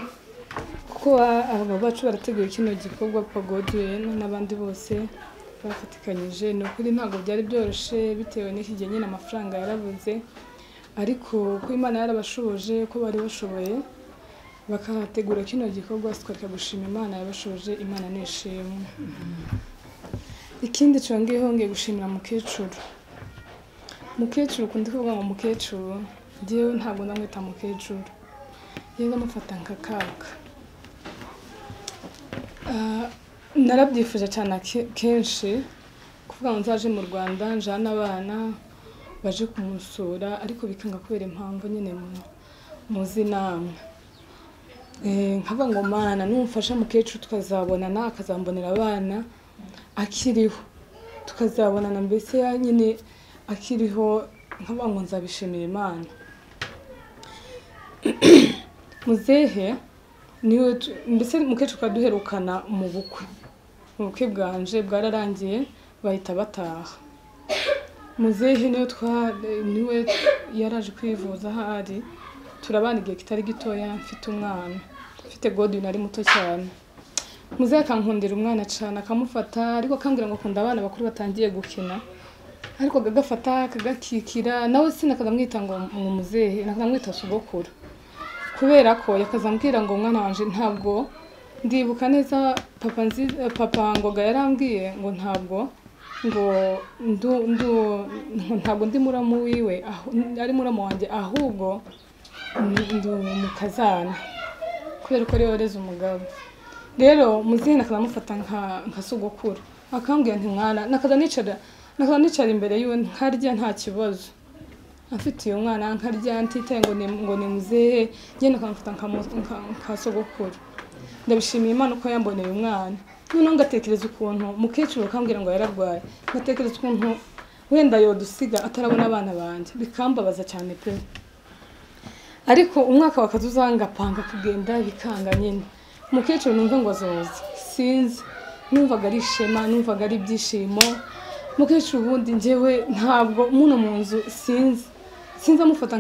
kuko abagabo bacu barateguye kino gikorwa, Pagodwin n'abandi bose bafatikanyije. Ni ukuri ntabwo byari byoroshye bitewe n'iki gihe nyine amafaranga yarabuze, ariko ko Imana yarabashoboje, ko bari bashoboye bakategura kino gikorwa, twaka gushima Imana yabashoboje. Imana nishimwe. Ikindi cyongeyeho ngiye gushimira mukecuru kundi kuvuga ngo mukecuru, njyewe ntabwo ndamwita mukecuru, yenda mufata nka kaka. Narabyifuje cyane kenshi kuvuga ngo nzaje mu Rwanda njana abana baje kumusura ariko bikanga kubera impamvu nyine muzi namwe nkaba ngo mana numfasha mukecuru tukazabonana akazambonera abana akiriho tukazabonana mbese nyine akiriho nkaba ngo nzabishimira Imana muzehe niwe mbese mukecuru kaduherukana mu bukwe bwanje bwararangiye bahita bataha muzehe niwe yaraje kwivuza ahari turabana igihe kitari gitoya mfite umwana mfite Godwin ari muto cyane muzehe akankundira umwana cyane akamufata ariko akambwira ngo akunda abana bakuru batangiye gukina ariko agafata akagakikira nawe sinakazamwita ngo muzehe nakazamwita sogokuru kubera ko yakazambwira ngo umwana wanje ntabwo ndibuka neza papa ngoga yarambwiye ngo ntabwo ndi muramu wiwe ari muramu wanjye ahubwo ndi umukazana kubera ko ari wareze umugabo rero muzehe nakazamufata nka sogokuru akambwira nti mwana nakaza nicara imbere yiwe nkarya nta kibazo afitiye umwana nkarya ntitaye ngo ni muzehe ngenda akamufata nka sogokuru ndabishimiye Imana uko yamboneye umwana noneho ngatekereza ukuntu mukecuru akambwira ngo yararwaye ngatekereza ukuntu wenda yodusiga atarabona abana banjye bikambabaza cyane pe ariko umwaka wakazuzanga panga kugenda bikanga nyine mukecuru numva ngo azoza sinzi numvaga ari ishema numvaga ari ibyishimo mukecuru ubundi njyewe ntabwo muno mu nzu sinzi amufata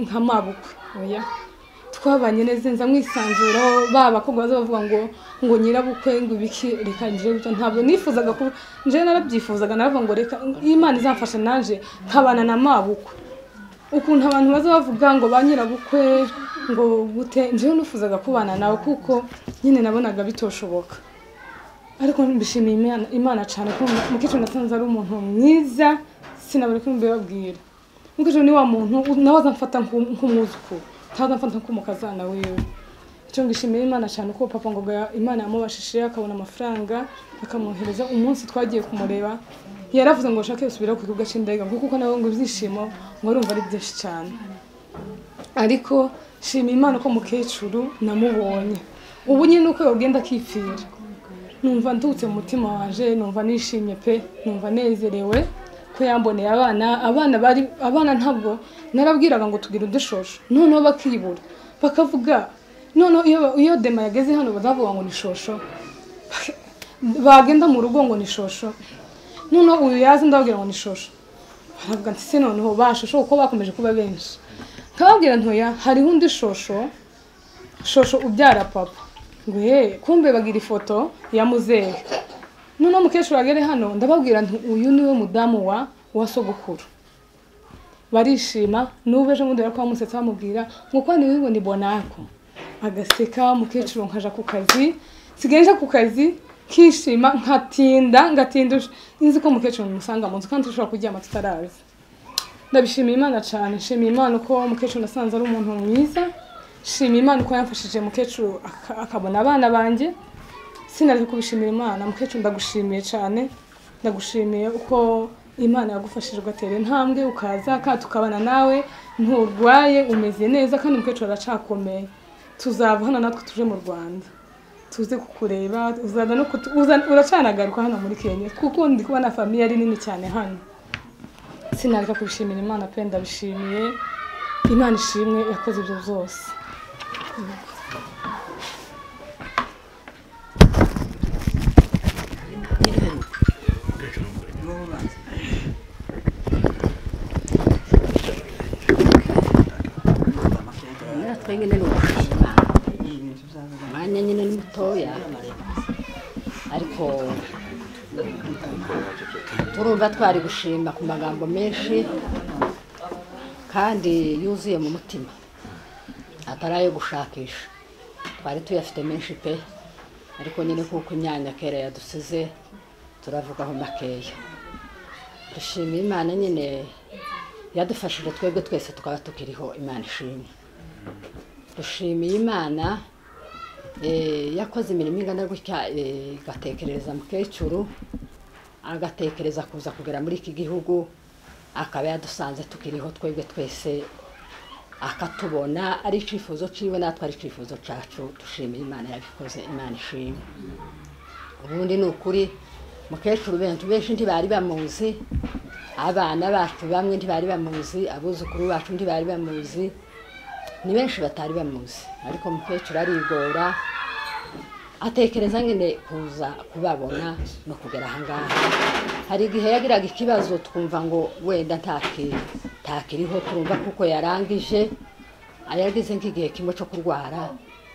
nka mabukwe oya twabanye neza nza mwisanzuraho baba ko baza bavuga ngo nyirabukwe ngo ibiki reka nje bito ntabwo nifuzaga ko nje narabyifuzaga naravuga ngo reka Imana izamfasha nanje nkabana na mabukwe ukuntu abantu baza bavuga ngo ba nyirabukwe ngo gute nje nifuzaga kubana nawe kuko nyine nabonaga bitoshoboka ariko mbishimiye Imana cyane ko mukecuru nasanze ari umuntu mwiza sinabure ko mbibabwira mukecuru ni wa muntu nawe azamfata nk'umwuzukuru tazamfata nk'umukazana wiwe icyo ngishimiye Imana cyane ko papa ngo Imana yamubashishije akabona amafaranga akamwohereza umunsi twagiye kumureba yaravuze ngo ashake gusubira ku kibuga cy'indege kuko nawe ngo ibyishimo ngo arumva ari byinshi cyane ariko shimiye Imana ko mukecuru namubonye ubu nyine uko yogenda akipfira numva ndutse mu mutima waje numva nishimye pe numva nezerewe ko yamboneye abana ntabwo narabwiraga ngo tugira udushosho noneho bakibura bakavuga noneho iyo dema yageze hano bazavuga ngo ni shosho bagenda mu rugo ngo ni shosho noneho uyu yazi ndababwira ngo ni shosho baravuga ati se noneho bashosho uko bakomeje kuba benshi nkababwira ntoya hariho undi shosho ubyara papa ngo kumbe bagira ifoto ya muzehe noneho mukecuru agere hano ndababwira nti uyu niwe mudamu wa sogokuru barishima n'ubu ejo bundi kwa musetsa bamubwira ngo kwa niwe ngo ni bonako agaseka mukecuru nkaja ku kazi sigenje ku kazi kishima ngatinda inzi ko mukecuru musanga mu nzu kandi ushobora kuryama tutarazi ndabishimiye Imana cyane nshimiye Imana ko mukecuru nasanze ari umuntu mwiza nshimiye Imana ko yamfashije mukecuru akabona abana banjye sinari kubishimira Imana mukecuru ndagushimiye cyane ndagushimiye uko Imana yagufashije ugatera intambwe ukaza tukabana nawe nturwaye umeze neza kandi mukecuru aracakomeye tuzava hano natwe tuje mu Rwanda tuze kukureba uzaza no uracanagaruka hano muri Kenya kuko ndi kubona famille ari nini cyane hano sinareka kubishimira Imana pe ndabishimiye Imana ishimwe yakoze ibyo byose nyine ni ugushima umwanya nyine ni mutoya ariko turumva twari gushima ku magambo menshi kandi yuzuye mu mutima atari ayo gushakisha twari tuyafite menshi pe ariko nyine kuko imyanya kera yadusize turavugaho makeya dushimiye Imana nyine yadufashije twebwe twese tukaba tukiriho Imana ishimwe dushimiye Imana yakoze imirimo ingana gutya igatekerereza mukecuru agatekereza kuza kugera muri iki gihugu akaba yadusanze tukiriho twebwe twese akatubona ari icifuzo ciwe natwe ari icifuzo cacu dushimira Imana yabikoze Imana ishimwe ubundi ni ukuri mukecuru benshi ntibari bamuzi abana bacu bamwe ntibari bamuzi abuzukuru bacu ntibari bamuzi ni benshi batari bamuzi ariko mukecuru arigora atekereza nyine kuza kubabona no kugera ahangaha hari igihe yagiraga ikibazo twumva ngo wenda ntakiriho turumva kuko yarangije ayagize nk'igihe kimwe cyo kurwara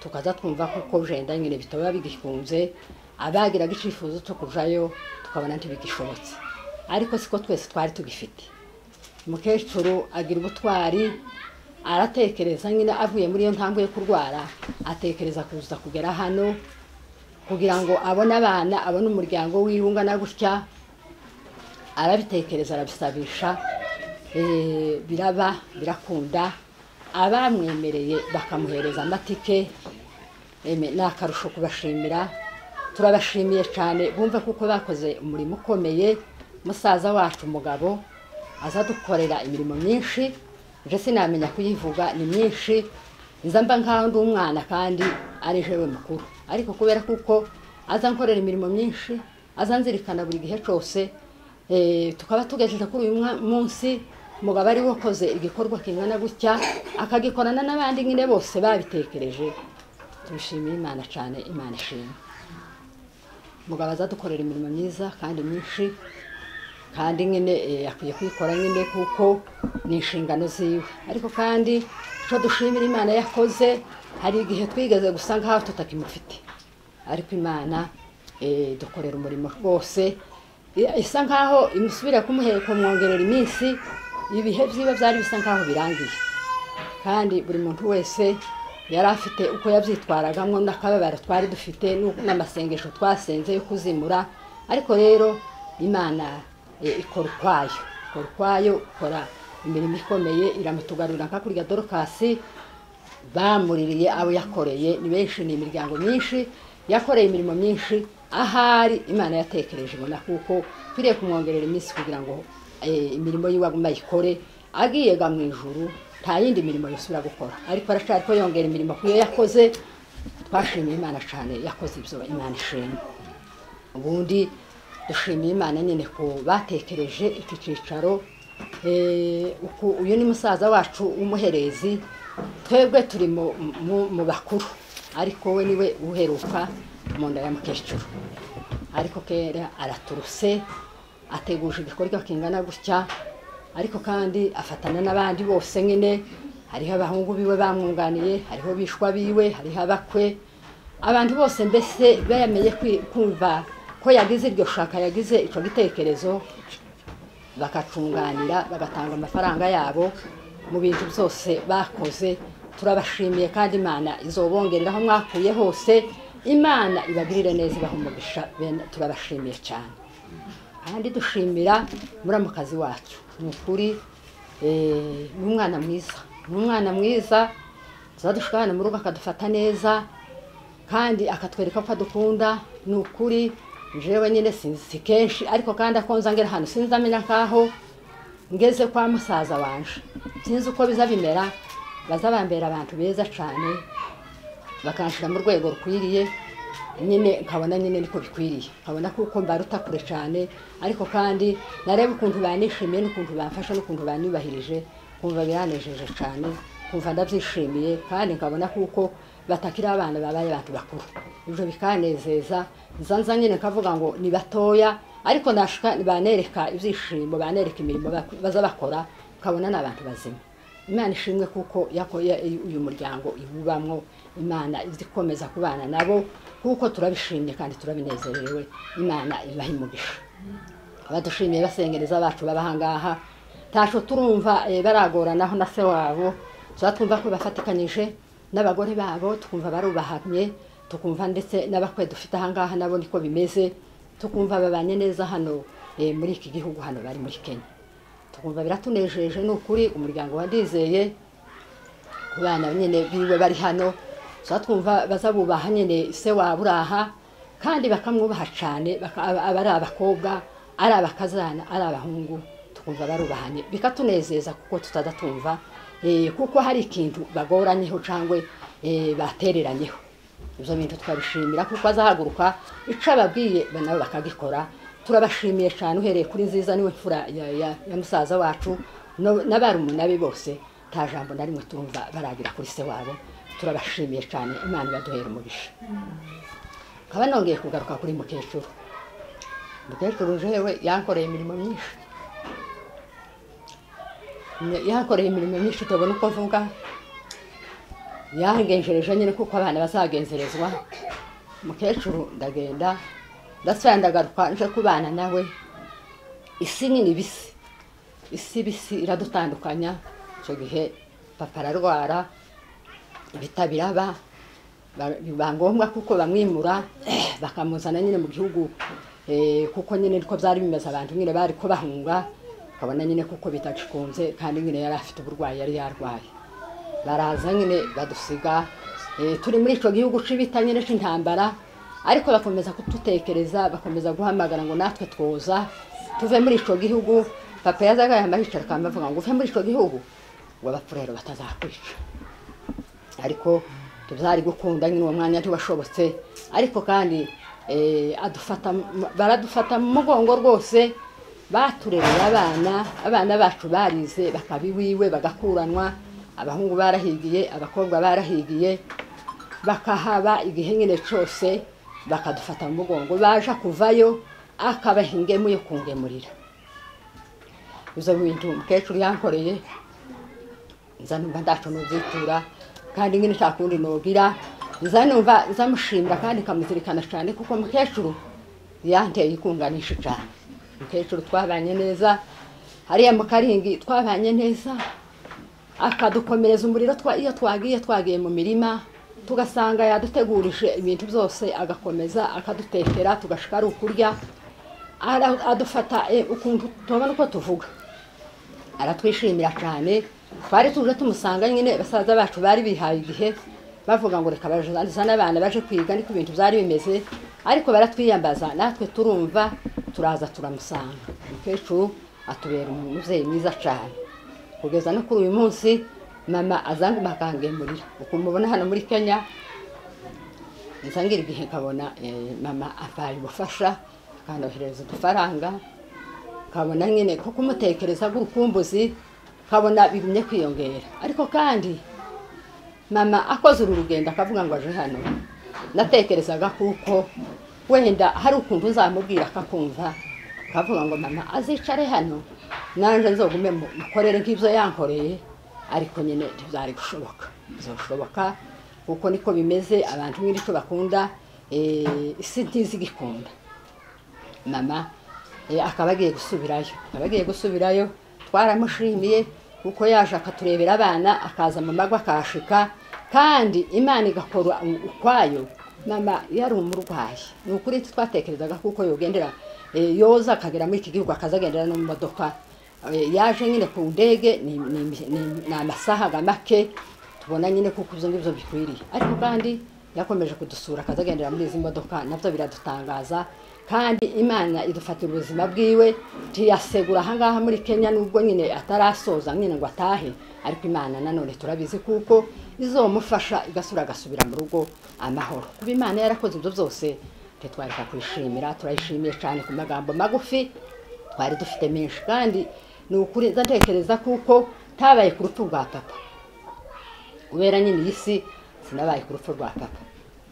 tukaza twumva kuko jenda nyine bitaba bigikunze abagiraga icifuzo cyo kujayo tukabona ntibigishobotse ariko siko twese twari tugifite mukecuru agira ubutwari aratekereza nyine avuye muri iyo ntambwe yo kurwara atekereza kuza kugera hano kugira ngo abone abana abone umuryango w'ihungana gutya arabitekereza arabisabisha biraba birakunda abamwemereye bakamuhereza amatike n'akarusho kubashimira turabashimiye cyane bumve kuko bakoze umurimo ukomeye musaza wacu umugabo aza dukorera imirimo myinshi je sinamenya kuyivuga ni myinshi nzamba nkaho ndi umwana kandi ari jewe mukuru ariko kubera kuko aza nkorera imirimo myinshi aza nzirikana buri gihe cyose tukaba tugejeje kuri uyu munsi mugabo ari wakoze igikorwa kingana gutya akagikorana n'abandi nyine bose babitekereje tubishimiye Imana cyane Imana ishimwe mugabo aza dukorera imirimo myiza kandi myinshi kandi nyine akwiye kwikora nyine kuko ni inshingano ziwe ariko kandi cyo dushimira Imana yakoze hari igihe twigeze gusa nkaho tutakimufite ariko Imana dukorera umurimo rwose isa nkaho imusubira kumuheka mwongerera iminsi ibihe byiba byari bisa nkaho birangiye kandi buri muntu wese yari afite uko yabyitwaragamo n'akababaro twari dufite n'amasengesho twasenze yo kuzimura ariko rero Imana ikora ukwayo ikora imirimo ikomeye iramutugarurira nka kurya Dorokasi bamuririye abo yakoreye ni benshi ni imiryango myinshi yakoreye imirimo myinshi ahari Imana yatekereje ibona kuko twiriye kumwongerera iminsi kugira ngo imirimo yiwe aguma ayikore agiye ga mu ijuru nta yindi mirimo yosubira gukora ariko arashaka ko yongera imirimo kuyo yakoze twashimiye Imana cyane yakoze ibyo Imana ishimwe ubundi dushimiye Imana nyine ko batekereje iki cicaro uyu ni musaza wacu w'umuherezi twebwe turi mu bakuru ariko we niwe uheruka mu nda ya mukecuru ariko kera araturuse ateguje igikorwa kingana gutya ariko kandi afatana n'abandi bose nyine hariho abahungu biwe bamwunganiye hariho bishwa biwe hariho abakwe abantu bose mbese bayamenye kumva ko yagize iryo shaka yagize ico gitekerezo bakacunganira bagatanga amafaranga yabo mu bintu byose bakoze turabashimiye kandi Imana izobongereraho mwakuye hose Imana ibagirire neza ibahumugisha turabashimiye cyane kandi dushimira muramukazi wacu nukuri n'umwana mwiza zadushikana mu rugo akadufata neza kandi akatwereka ko adukunda nukuri jewe nyine sinzi kenshi ariko kandi akonza ngera hano sinzamenya nkaho ngeze kwa musaza wanje sinzi uko bizabimera bazabambera abantu beza cyane bakanshira mu rwego rukwiriye nyine nkabona nyine niko bikwiriye nkabona kuko mbaruta kure cyane ariko kandi nareba ukuntu banishimiye n'ukuntu bamfasha n'ukuntu banibahirije kumva biranejeje cyane kumva ndabyishimiye kandi nkabona kuko batakira abana babaye abantu bakuru ibyo bikanezeza nzanza nyine nkavuga ngo ni batoya ariko nashika banereka ibyishimo banereka imirimo baza bakora ukabona n'abantu bazima Imana ishimwe kuko yakoye uyu muryango ibubamwo Imana izikomeza kubana nabo kuko turabishimye kandi turabinezerewe Imana ibahimugisha abadushimiye basengereza bacu babahangaha tasho turumva baragoranaho na se wabo twumva ko bafatikanyije n'abagore babo tukumva barubahamye tukumva ndetse n'abakwe dufite ahangaha nabo niko bimeze tukumva babanye neza hano muri iki gihugu hano bari muri Kenya tukumva biratunejeje n'ukuri umuryango wadizeye kubana nyine biwe bari hano twumva bazabubaha nyine se waburaha kandi bakamwubaha cyane abari abakobwa ari abakazana ari abahungu tukumva barubahanye bikatunezeza kuko tutadatumva kuko hari ikintu bagoranyeho cyangwa batereranyeho ibyo bintu twabishimira kuko azahaguruka ico ababwiye nabo bakagikora turabashimiye cyane uhereye kuri nziza niwe mfura ya musaza wacu n'abarumuna be bose nta jambo na rimwe tumva baragira kuri se wabo turabashimiye cyane Imana ibaduhere umugisha nkaba nongeye kugaruka kuri mukecuru jewe yankoreye imirimo myinshi tubona uko mvuga yangenjereje nyine kuko abana bazagenzerezwa mukecuru ndagenda ndasubira ndagaruka nje kubana nawe isi nini bisi isi bisi iradutandukanya icyo gihe papa ararwara ibitabiraba biba ngombwa kuko bamwimura bakamuzana nyine mu gihugu kuko nyine niko byari bimeze abantu nyine bari ko bahunga kabona nyine kuko bitagikunze kandi nyine yari afite uburwayi yari yarwaye baraza nyine badusiga turi muri ico gihugu cibita nyine c'intambara ariko bakomeza kututekereza bakomeza guhamagara ngo natwe twoza tuve muri ico gihugu papa yazaga yamahicara kamavuga ngo uve muri ico gihugu ngo abapfurero batazakwica ariko tubyari gukunda nyine uwo mwanya ntibashobotse ariko kandi baradufata mu mugongo rwose baturereye abana bacu barize bakabiwiwe bagakuranwa abahungu barahigiye abakobwa barahigiye bakahaba igihe nyine cyose bakadufata mu mugongo baje kuvayo akabahingemo yo kungemurira uzo bintu mukecuru yankoreye nzanumva ndaco nuzitura kandi nyine cyakundi nogira nzanumva nzamushimira kandi kamuzirikana cyane kuko mukecuru yanteye ikunganisha cyane mukecuru twabanye neza hariya mu Karingi twabanye neza akadukomereza umuriro iyo twagiye mu mirima tugasanga yadutegurije ibintu byose agakomeza akadutekera tugashika ari ukurya adufata ukuntu tubona uko tuvuga aratwishimira cyane twari tuje tumusanga nyine basaza bacu bari bihaye igihe bavuga ngo reka bajana abana baje kwiga niko ibintu byari bimeze ariko baratwiyambaza natwe turumva turaza turamusanga mukecuru atubera umuvyeyi mwiza cyane kugeza no kuri uyu munsi mama azanguma akangemurira ukumubona hano muri Kenya nsangira igihe kabona mama afaye ubufasha kandohereza udufaranga kabona nyine ko kumutekereza gurukumbuzi kabona bigumye kwiyongera ariko kandi mama akoze urugendo akavuga ngo aje hano natekerezaga kuko wenda hari ukuntu nzamubwira akakumva kavuga ngo mama azicare hano nanje nzogume mukorere nk'ibyo yankoreye ariko nyine byari gushoboka bizoshoboka kuko niko bimeze abantu nk'icyo bakunda isi ntizigikunda mama akaba agiye gusubirayo twaramushimiye kuko yaje akaturebera abana akaza mu mago akashika kandi Imana igakora ukwayo mama yari umurwayi ni ukuri twatekerezaga kuko yogendera yoza akagera muri iki gihugu akazagendera no mu modoka yaje nyine ku ndege ni amasaha make tubona nyine kuko ibyo ngibyo bikwiriye ariko kandi yakomeje kudusura akazagendera muri izi modoka nabyo biradutangaza kandi Imana idufatira ubuzima bwiwe tiyasegura ahangaha muri Kenya nubwo nyine atarasoza nyine ngo atahe ariko Imana nanone turabizi kuko izomufasha igasura agasubira mu rugo amahoro kuba Imana yarakoze ibyo byose twareka kwishimira turayishimiye cyane ku magambo magufi twari dufite menshi kandi ni ukuri nzatekereza kuko tabaye ku rupfu rwa papa ubera nyine isi sinabaye ku rupfu rwa papa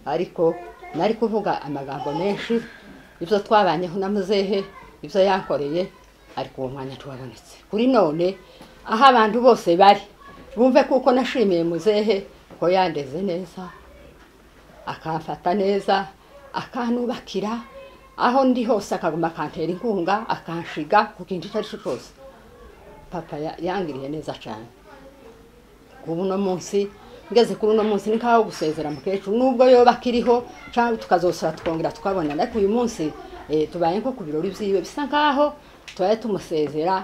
ariko nari kuvuga amagambo menshi ibyo twabanyeho na muzehe ibyo yankoreye ariko uwo mwanya tuwabonetse kuri none aho abantu bose bari bumve kuko nashimiye muzehe ko yandeze neza akamfata neza akanubakira aho ndi hose akaguma akantera inkunga akanshiga ku kintu icyo ari cyo cyose papa yangiriye neza cyane ubu no munsi ngeze kuri uno munsi ni kaho gusezera mukecuru nubwo yoba akiriho cyangwa tukazosura tukongera tukabonana ariko uyu munsi tubaye nko ku birori byiwe bisa nkaho tubaye tumusezera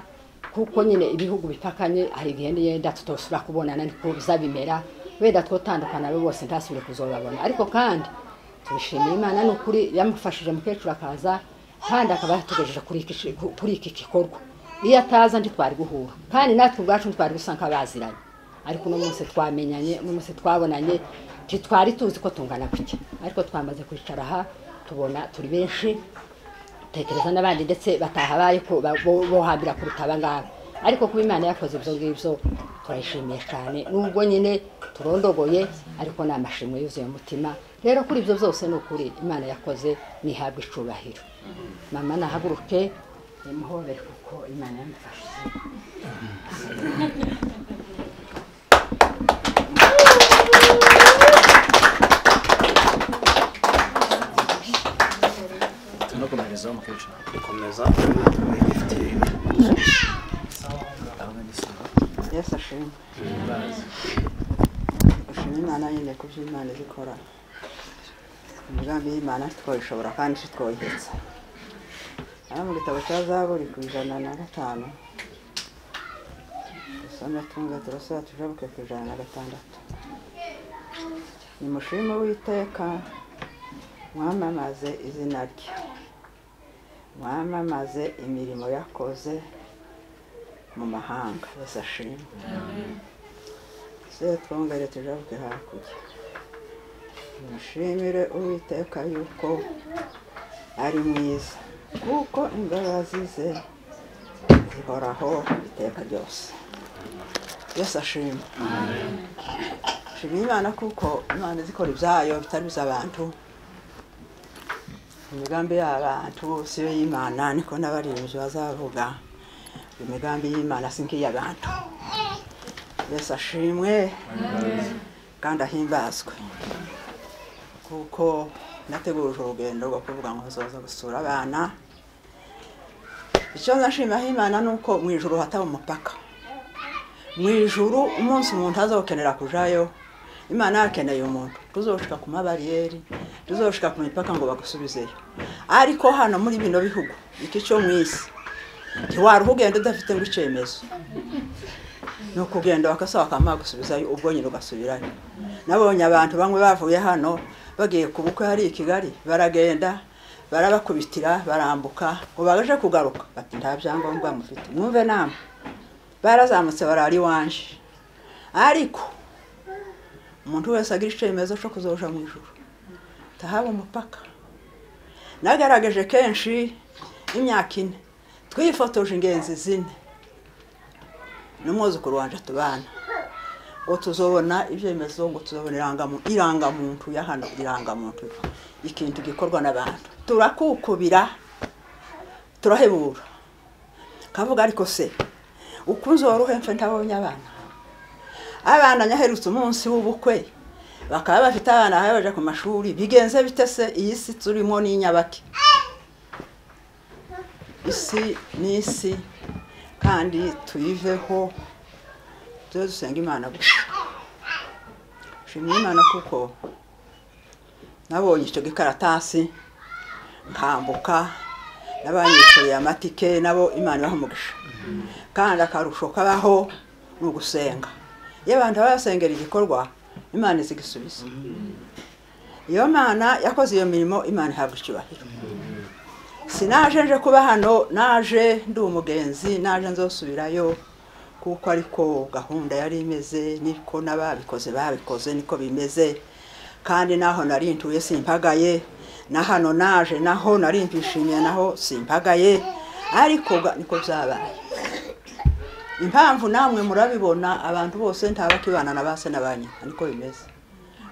kuko nyine ibihugu bipakanye hari igihe yenda tutosura kubonana niko bizabimera wenda twotandukana abo bose ntasubire kuzobabona ariko kandi tubishimiye Imana n'ukuri yamufashije mukecuru akaza kandi akaba yatugejeje kuri iki gikorwa. Iyo ataza ndi twari guhura kandi natwe ubwacu twari gusa nk'abaziranye, ariko uno munsi twamenyanye, uno munsi twabonanye, twari tuzi ko tungana gutya, ariko twamaze kwicara aha tubona turi benshi, tekereza n'abandi ndetse batahabaye ko bohambira kuruta abangaba, ariko kuba Imana yakoze ibyo ngibyo turayishimiye cyane, nubwo nyine turondogoye ariko ni amashimwe yuzuye umutima. Rero kuri ibyo byose ni ukuri Imana yakoze nihabwa icubahiro. Mama nahaguruke nimuhobere kuko Imana yamufashije. tunakomereza umukecuru Komeza. Yesu ashimwe. Ushimye Imana nyine ku byo Imana zikora. Imigambi y'Imana twayishobora kandi twayihetse. Aha mu gitabo cya Zaburi ku 105. Dusome tunga turasaba tujabuke ku 106. Nimushime Uwiteka, mwamamaze izina rye. Mwamamaze imirimo yakoze mu mahanga. Yesu ashimwe. Se twongere tujabuke hakurya. Mushimire Uwiteka yuko ari mwiza, kuko imbabazi ze zihoraho iteka ryose. Yesu ashimwe. Shimira Imana kuko Imana zikora ibyayo bitari by'abantu. Imigambi y'abantu siyo y'Imana, niko n'abaririmbyi bazavuga. Imigambi y'Imana si nk'iy'abantu. Yesu ashimwe kandi ahimbazwe, kuko nategurije urugendo rwo kuvuga ngo nzoza gusura abana. Icyo nashimiye Imana nuko mu ijuru hataba umupaka. Mu ijuru umunsi umuntu azokenera kujayo, Imana yakeneye umuntu. Tuzoshika ku mabariyeri, tuzoshika ku mipaka ngo bagusubizeyo. Ariko hano muri bino bihugu iki cyo mwisi ntiwari ugenda udafite ngo icemezo. No kugenda bakasaba kama gusubizayo ubwo nyine ugasubirayo. Nabonye abantu bamwe bavuye hano bagiye kubukwe hari i Kigali, baragenda barabakubitira barambuka ngo bagaje kugaruka bati nta byangombwa mufite. Mwumve namwe barazamutse barari wanje, ariko umuntu wese agira icemezo cyo kuzoja mu ijuru tahaba umupaka. Nagarageje kenshi imyaka 4 twifotoje ingenzi 4 n'umwuzukuru wanje tubana ngo tuzobona ibyemezo, ngo tuzobona irangamuntu ya hano, irangamuntu ikintu gikorwa n'abantu. Turakukubira turahebura kavuga, ariko se ukunze waruhemfe ntabonye abana nyaherutse umunsi w'ubukwe bakaba bafite abana aho baje ku mashuri. Bigenze bite se iyi si turimo n'inyabaki? Isi n'isi kandi tuyiveho, dusenga Imana gusa. Shimira Imana kuko nabonye icyo gikaratasi nkambuka, n'abanyishuriye amatike nabo Imana bahumugisha, kandi akarusho kabaho no gusenga. Iyo abantu basengera igikorwa Imana izigisubiza. Iyo Mana yakoze iyo mirimo Imana ihabwa icyubahiro. Sinaje nje kuba hano, naje ndi umugenzi, naje nzosubirayo kuko ariko gahunda yari imeze, niko nababikoze babikoze niko bimeze. Kandi naho nari ntuye simpagaye, na hano naje naho nari mpishimiye naho simpagaye, ariko niko byabaye. Impamvu namwe murabibona, abantu bose ntabakibana na base nabanye, niko bimeze.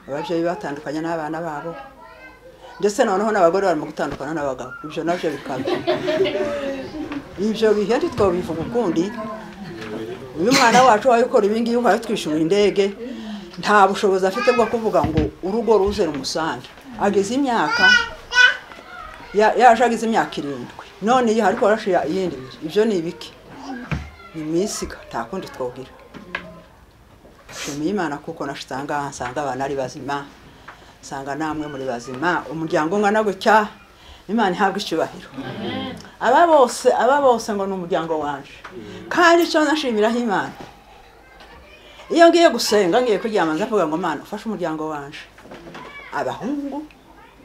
Ababyeyi batandukanye n'abana babo, ndetse noneho n'abagore barimo gutandukana n'abagabo. Ibyo navyo bikaba ibyo bihe twobivuga ukundi. Uyu mwana wacu wayikora ibingi yuko yatwishura indege, nta bushobozi afite bwo kuvuga ngo urugo ruze rumusange. Ageze imyaka yaje ageze imyaka 7, none iyo hariko arashira iyindi. Ibyo ni ibiki? Ni misiga takundi twogira. Shimira Imana kuko nashitanga nsanga abana ari bazima, sanga namwe muri bazima, umuryango ngana gutya. Imana ihabwa icyubahiro. Aba bose ngo n'umuryango wanje. Kandi cyo nashimira Imana, iyo ngiye gusenga ngiye kuryama nzavuga ngo Mana ufashe umuryango wanje, abahungu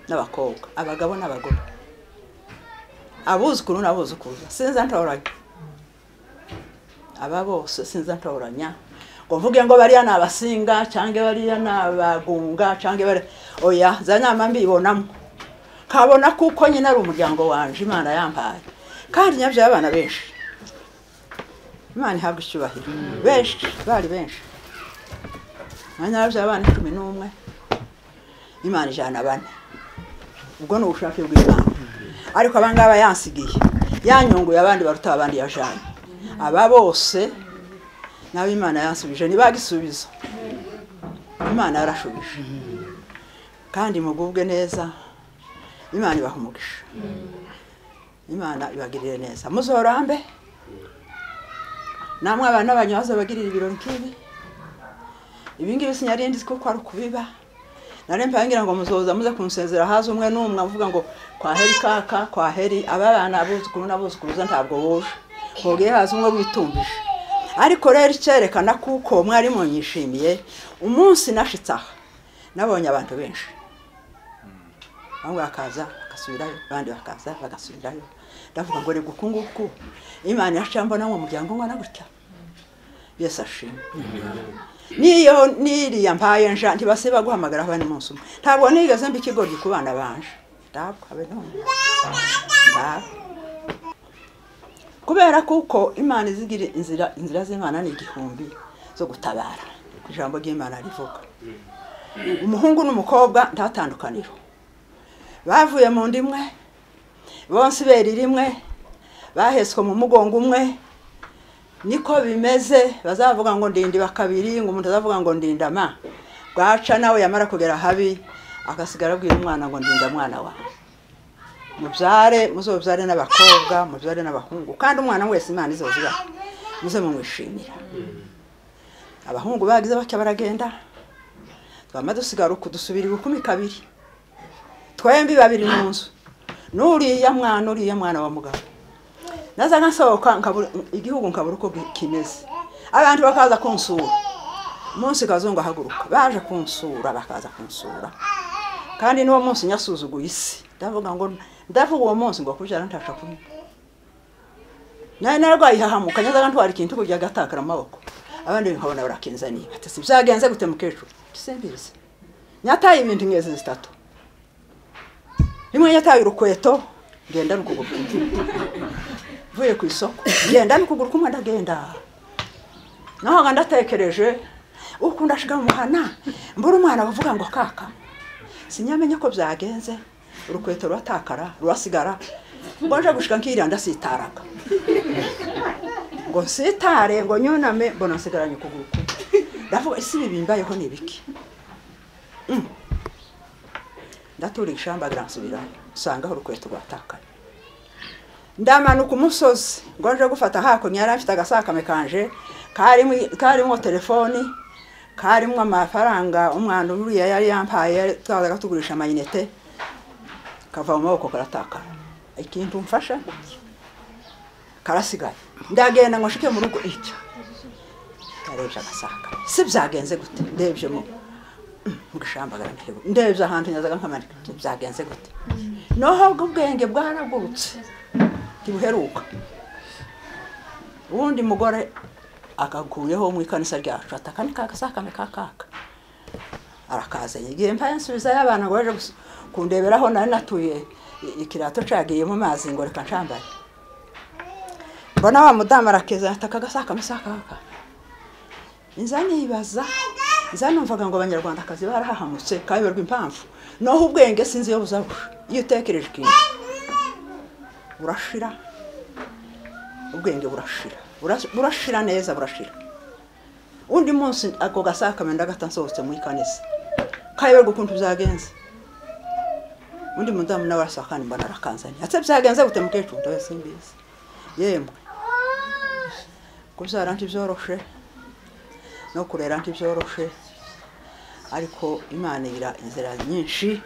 n'abakobwa, abagabo n'abagore. abuzukuru n'abuzukuruza sinza ntoranya aba bose sinza ntoranya ngo mvuge ngo bariya nabasinga cyangwa bariya nabagunga cyangwa bari oya zanyama mbibonamo kabona kuko nyine ari umuryango wanje Imana yampaye kandi nyabyo abana benshi Imana ihabwa icyubahiro benshi bari benshi nyabyo abana 11 Imana ijana 4 ubwo no ubushake bw'Imana ariko abangaba yansigiye yanyunguye abandi baruta abandi yajanye aba bose nawe Imana yansubije nibagisubizo Imana yarashubije kandi mugubwe neza Imana ibahumugisha Imana ibagirire neza muzorambe namwe abana banyaza bagirira ibirori kibi ibingibi sinyarindi kuko ari kubiba narempa ngira ngo muzoza muze kunsezera haza umwe n'umwe avuga ngo kwa heri kaka kwa heri abana abuzukuru n'abuzukuruza ntabwo boje hoge haza umwe witumbije ariko rero icyerekana kuko mwari munyishimiye umunsi nashitsaha nabonye abantu benshi bamwe bakaza bagasubirayo abandi bakaza bagasubirayo ndavuga ngo rego kunguku Imana yacambona mu muryango ngana gutya Yesu ashimwe niyo niri yampaye nja ntibaseba guhamagara abandi munsi umwe ntabwo nigeze mbi ikigoryi ku bana banje ndabwo abe no kubera kuko Imana izigira inzira z'Imana ni igihumbi zo gutabara ijambo ry'Imana rivuga umuhungu n'umukobwa ntatandukaniro bavuye mu ndimwe bonse beri rimwe baheswe mu mugongo umwe niko bimeze bazavuga ngo ndindi bakabiri ngo umuntu azavuga ngo ndindama bwaca nawe yamara kugera habi akasigara bwira umwana ngo ndinda mwana wa mubyare muzobyare n'abakobwa mubyare n'abahungu kandi umwana wese Imana izozira muze mumwishimira abahungu bagize bacya baragenda twama dusigara uko dusubira 12 twembi babiri mu nzu nuriya mwana wa mugabo naza nkasohoka igihugu nkabura uko kimeze abantu bakaza kunsura umunsi kazungu ahaguruka baje kunsura bakaza kunsura kandi niwo munsi nyasuzuguye isi ndavuga uwo munsi ngo kubyara ntasha kumwe narwaye hahamuka nyaza ntwara ikintu kujya gatakara amaboko abandi nkabona barakinzaniye batese byagenze gute mukecuru gisembize nyataye ibintu ngeze 3 rimwe nyataye urukweto ngenda n'ukuguru vuye ku isoko ngenda n'ukuguru kumwe ndagenda naho ndatekereje uko ndashiga mu muhana mbura umwana bavuga ngo kaka sinyamenye ko byagenze urukweto rwatakara rwasigara ngoje gushika nkira ndasitaraga ngo sitare ngo nyuname mbona nsigaranye ukuguru ndavuga isi bibimbayeho nibiki ndatura ishamba gransubira usanga aho urukweto rwatakara ndamanuka umusozi ngoje gufata hako nyara afite agasakame kanje karimo telefoni karimo amafaranga umwana uriya yari yampaye twazaga tugurisha amayinete kava mu maboko karatakara ikintu mfasha karasigaye ndagenda ngo shike mu rugo icyo kareje agasaka si byagenze gute ndebye mu gishamba garantebo ndebye ahantu nyazaga nkamanika byagenze gute noho ubwenge bwaragurutse tibuheruka ubundi mugore akaguyeho mu ikanisa ryacu atakanika agasakame kakaka arakazanye igihe mpaye nsubiza y'abana ngo baje kundeberaho nari natuye ikirato cagiye mu mazi ngo reka ncambare mbona wa mudamu arakeza atakagasakame sakaka inzanye ibaza numvaga ngo abanyarwandakazi barahahamutse kayoberwa impamvu noho ubwenge sinzi yo buzarusha iyo utekereje ikintu burashira ubwenge burashira neza burashira undi munsi ako gasakame ndagatansohotse mu ikanisa kayoberwa ukuntu byagenze undi mudamu nawe asakana mbona arakanzanye ate byagenze gute mukecuru ndose mbizi yemwe kubyara ntibyoroshe no kurera ntibyoroshe ariko Imana ira inzira nyinshi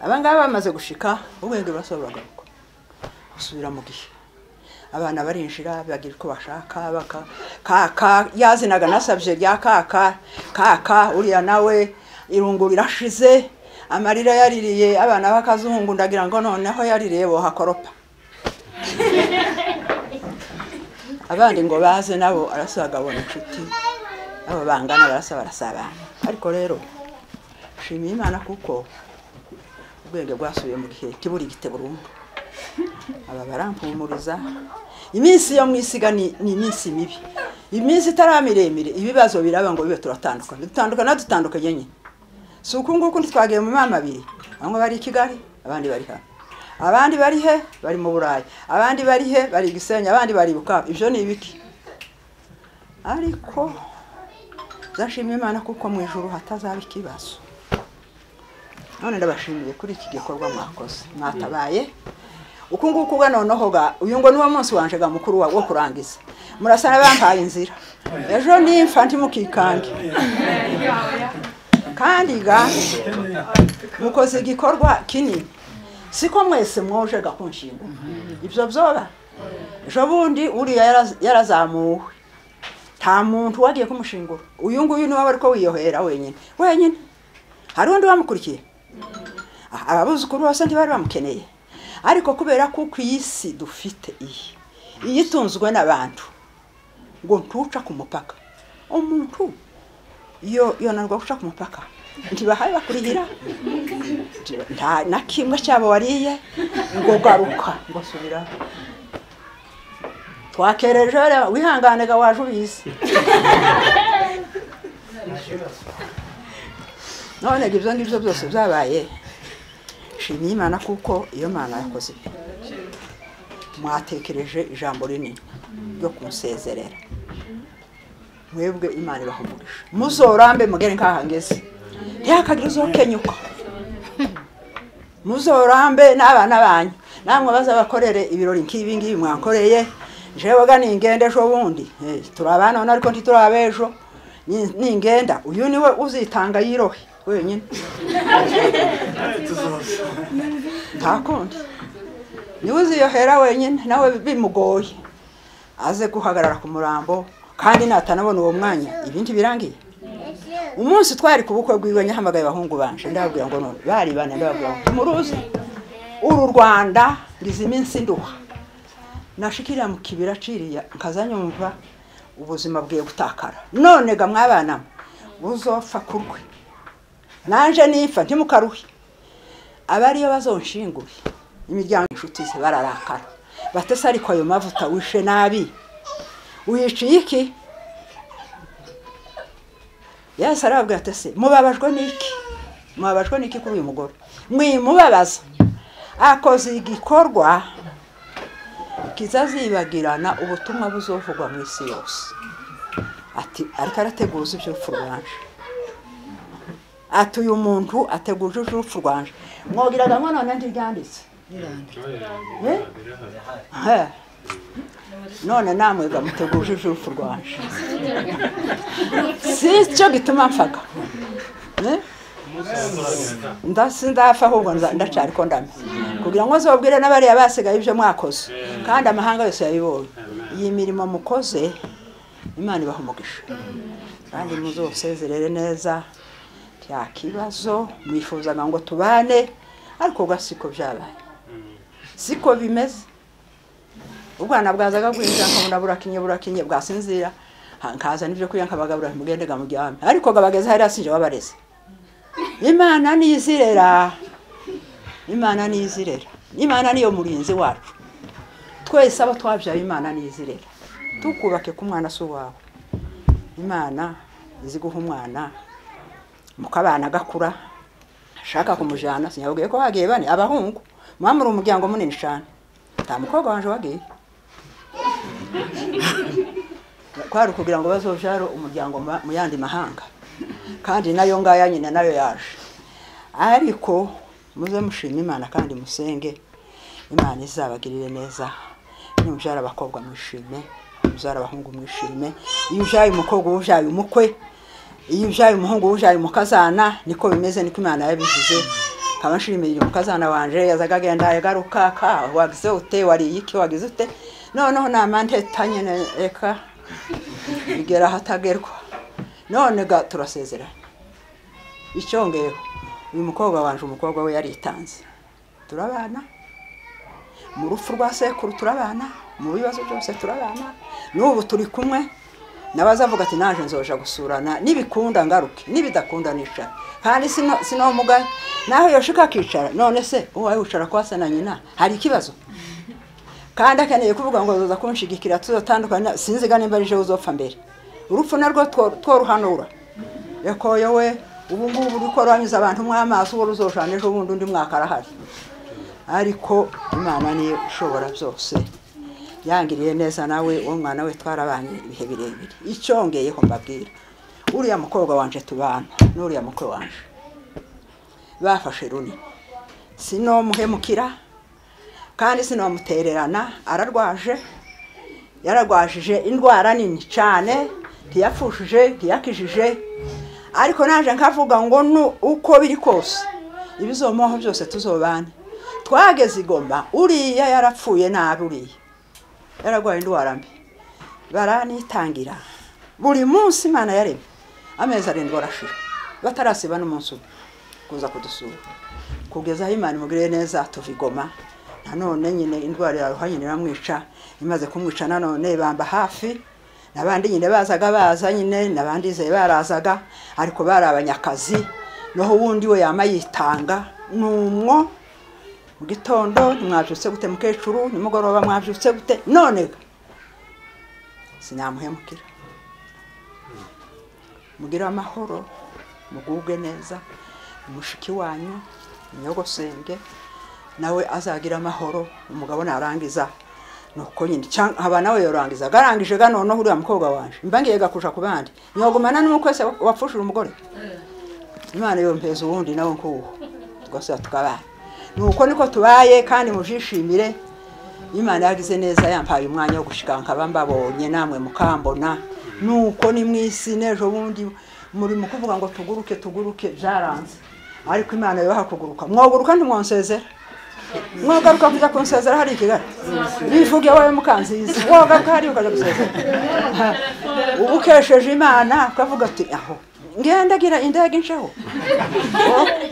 abangaba bamaze gushika ubwenge burasobora gusubira mu gihe abana barinjira bagira ko bashaka kaka yazinaga nasabye rya kaka uriya nawe irungu rirashize amarira yaririye abana bakazungu ndagira ngo noneho yaririye bo hakoropa abandi ngo baze nabo arasagabona inshuti abo bangana barasabana ariko rero shimiye Imana kuko ubwenge bwasubiye mu gihe kiburi gite burundu aba barampumuriza iminsi yo mwisiga ni iminsi mibi iminsi itaramiremire ibibazo biraba ngo bibe dutandukanye nyine si uku nguku twagiye mu mama abiri bamwe bari i Kigali abandi bari hano abandi bari he bari mu Burayi abandi bari he bari Gisenyi abandi bari Bukavu ivyo ni ibiki ariko zashimye Imana kuko mu ijuru hatazaba ikibazo none ndabashimiye kuri iki gikorwa mwakoze mwatabaye uku nguku ga noneho ga uyu ngo niwo munsi wanje ga mukuru wo kurangiza murasana bampaye inzira ejo ni infanti mukikange kandi ga mukoze igikorwa kinini siko mwese mwoje ga kunshinga ibyo byoba ejo bundi uri yarazamuwe nta muntu wagiye kumushingura uyu nguyu ni wawe ariko wiyohera wenyine hari undi wamukurikiye ababuzukuru bose ntibari bamukeneye ariko kubera ko ku isi dufite iyi itunzwe n'abantu ngo ntuca ku mupaka umuntu iyo narwo guca ku mupaka ntibahaye bakurihira nta na kimwe cyabo wariye ngo garuka ngo subira twakereje wihangane ga waje ubizi none ibyo ngibyo byose byabaye shimiye Imana kuko iyo Mana yakoze mwatekereje ijambo rinini ryo kumusezerera mwebwe Imana ibahumurisha muzorambe mugere nkahangeze ntihakagira uzokenyuka muzorambe n'abana banyu namwe bazabakorere ibirori nk'ibi ngibi mwakoreye jewe ga ningende ejo bundi turabana none ariko ntiturabejo ningenda uyu niwe uzitanga yirohe wenyine ntakundi niwe uziyohera wenyine nawe bimugoye aze guhagarara ku murambo kandi natanabona uwo mwanya ibindi birangiye umunsi twari ku bukwe bwiwe nyahamagaye abahungu banje ndababwira ngo none bari bane ndababwira ngo muruzi uru Rwanda rizi iminsi nduha nashikira mu kibira ciriya nkazanyumva ubuzima bwiye gutakara none ga mwabana buzopfa kurwe nanje nifa ntimukaruhe abariyo bazonshingure imiryango inshuti ze bararakara batese ariko ayo mavuta wishe nabi uyiciye iki Yesu arabwira ati se mubabajwe niki kuri uyu mugore mwimubabaza akoze igikorwa kizazibagirana ubutumwa buzovugwa mu isi yose ati ariko arateguza ibyo rupfu rwanje ati uyu muntu ateguje urupfu rwanje mwogiraga ngo none ndiryanditse none namwe gamuteguje urupfu rwanje si cyo gituma mfaga ndafa ahubwo ndacari ko ndame kugira ngo zobwire n'abariya basigaye ibyo mwakoze kandi amahanga yose yabibonye iyi mirimo mukoze Imana ibahumugisha kandi muzosezerere neza cya kibazo mwifuzaga ngo tubane ariko gasiko byabaye siko bimeze ubwana bwazaga gwinja nkabona burakinye bwasinzira nkaza nivyo kuya nkabagabura mugendega mu gyame ariko gabageze hari asinje wabareze Imana nizirera Imana niyo murinzi wacu twese abo twabyaye Imana nizirera tukubake ku mwana so wawe Imana iziguha umwana mukabana gakura ashaka kumujana sinyabwiye ko hagiye bane abahungu mwamuri umuryango munini cyane tamukobwa wanje wagiye kwari kugira ngo bazovyaro umuryango mu yandi mahanga kandi nayo ngaya nyine nayo yaje ariko muze mushima Imana kandi musenge Imana izabagirire neza nimujara abakobwa mwishime muzara abahungu mwishime iyo ujaye umukobwa ujaye umukwe iyo ujaye umuhungu ujaye umukazana niko bimeze niko Imana yabivuze kabashimira umukazana wanje yazaga agenda yagaruka ka wagize ute wari iki wagize ute noneho namante tanyene eka igera hatagerwa none ga turasezerana icyongeho uyu mukobwa wanje umukobwa we yaritanze turabana mu rupfu rwa sekuru turabana mu bibazo byose turabana n'ubu turi kumwe nabazavuga ati naje nzoja gusurana nibikunda ngaruke nibidakunda nicara kandi sino mugaye naho yoshika kicara none se uwaye ucara kwa se na nyina hari ikibazo kandi akeneye kuvuga ngo zoza kunshigikira tuzotandukana sinziga nimba rije uzopfa mbere urupfu narwo tworuhanura yakoyo we ubu ngubu uriko rwanyuza abantu mwamaso uwo ruzoshane ejo bundi undi mwaka arahari ariko Imana niyo ishobora byose yangiriye neza nawe uwo mwana we twarabanye ibihe birebire icyongeyeho mbabwira uriya mukobwa wanje tubana n'uriya mukwe wanje bafashe runini sino muhemukira kandi sino mutererana yararwajije indwara nini cyane ntiyapfushije ntiyakijije ariko naje nkavuga ngo uko biri kose ibizomaho byose tuzobana twageze igoma uriya yarapfuye nabi uriya yaragwaye indwara mbi baranitangira buri munsi Imana yaremye amezi 7 arashira batarasiba n'umunsi kuza kudusura kugeza aho Imana imugiriye neza tuvigoma nanone nyine indwara yaruhanye niramwica imaze kumwica nanone bamba hafi nabandi nyine baza nyine nabandi ze barazaga ariko bari abanyakazi noho wundi we yamayitanga numwo mu gitondo mwabyutse gute mukecuru nimugoroba mwabyutse gute none sinamuhemukira mugira amahoro mugubwe neza umushiki wanyu nyogosenge nawe azagira amahoro umugabo narangiza nuko nyine haba nawe yorangiza garangije ganono huriya mukobwa wanje mbangiye gakusha kubandi nyogumana n'umukwese wapfushira umugore Imana yompeza uwundi nawe nkuwo twase tukabana nuko niko tubaye kandi mujishimire Imana yagize neza yampaye umwanya wo gushikanka bambabonye namwe mukambona nuko ni mwisi nejo bundi muri mukuvuga ngo tuguruke byaranze ariko Imana yo hakuguruka mwoguruka ntimwonsezera mwogaruka kuja konsezera hari Kigali bivuge wawe mukanziza wogaruka hari ukaja gusezera ubukesheje Imana kavuga ati aho ngendagira indege nshaho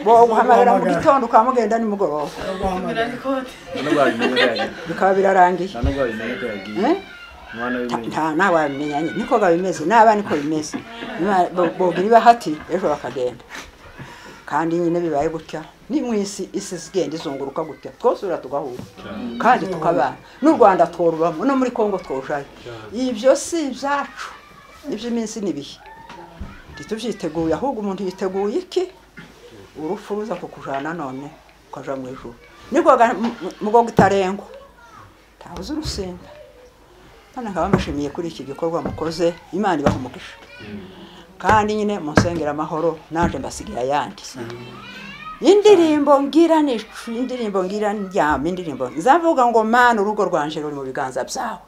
bo guhamarira mu gitondo kamugenda ni mugoroba bikaba birarangiye nta nawamenyanye niko gabimeze naba niko bimeze bogira bahati ejo bakagenda kandi nyine bibaye gutya ni mwisi isi zigenda izunguruka gutya twosura tugahura kandi tukabana n'u Rwanda tworubamo no muri Kongo twoshaye ibyo si byacu ibyo iminsi nibihe tubyiteguye ahubwo umuntu yiteguye iki urupfu ruza kukujana none ukaja mu ijuru niko mugo gitarengo tabuze urusinda kana nkabamashimiye kuri iki gikorwa mukoze Imana ibahumugisha kandi nyine musengera amahoro naje mbasigira yandi indirimbo ngira ndyama indirimbo nzavuga ngo Mana urugo rwanje ruri mu biganza byawe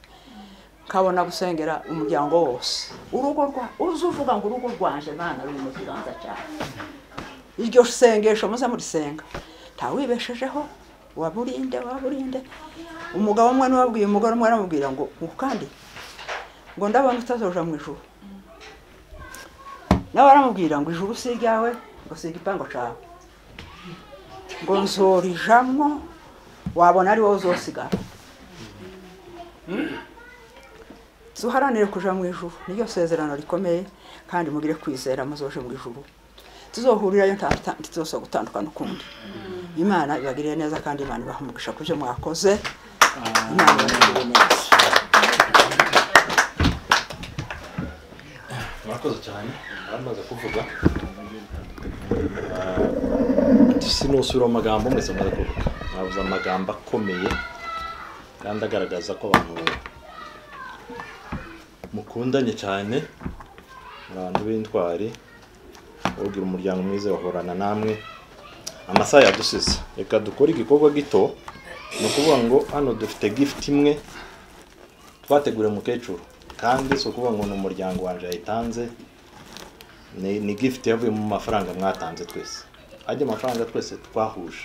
kabona gusengera umuryango wose urugo rwa uzuvuga ngo urugo rwanje Mana ruri mu kiganza cyawe iryo sengesho muza muri senga tawibeshejeho waburinde umugabo umwe n'ubabwiye umugore umwe aramubwira ngo kandi ngo ndabona utazoja mu ijuru nawe aramubwira ngo ijuru si ryawe ngo si igipango cyawe ngo nzorijamwo wabona ari wowe uzosigara tuharanire kuja mu ijuru niyo sezerano rikomeye kandi mugire kwizera muzoje mu ijuru tuzohurirayo ntituzose gutandukana ukundi Imana ibagiriye neza kandi Imana ibahumugisha kuje mwakoze Imana ibagiriye neza mwakoze cyane bamaze kuvuga sinusura amagambo mwese mwaze kuvuga mwavuze amagambo akomeye kandi agaragaza ko abantu mukundanye cyane abantu b'intwari ugira umuryango mwiza wahorana namwe amasaha yadusize reka dukora igikorwa gito no kuvuga ngo hano dufite gift imwe twategure mukecuru kandi so kuvuga ngo n'umuryango wanje yayitanze ni gift yavuye mu mafaranga mwatanze twese ajye amafaranga twese twahuje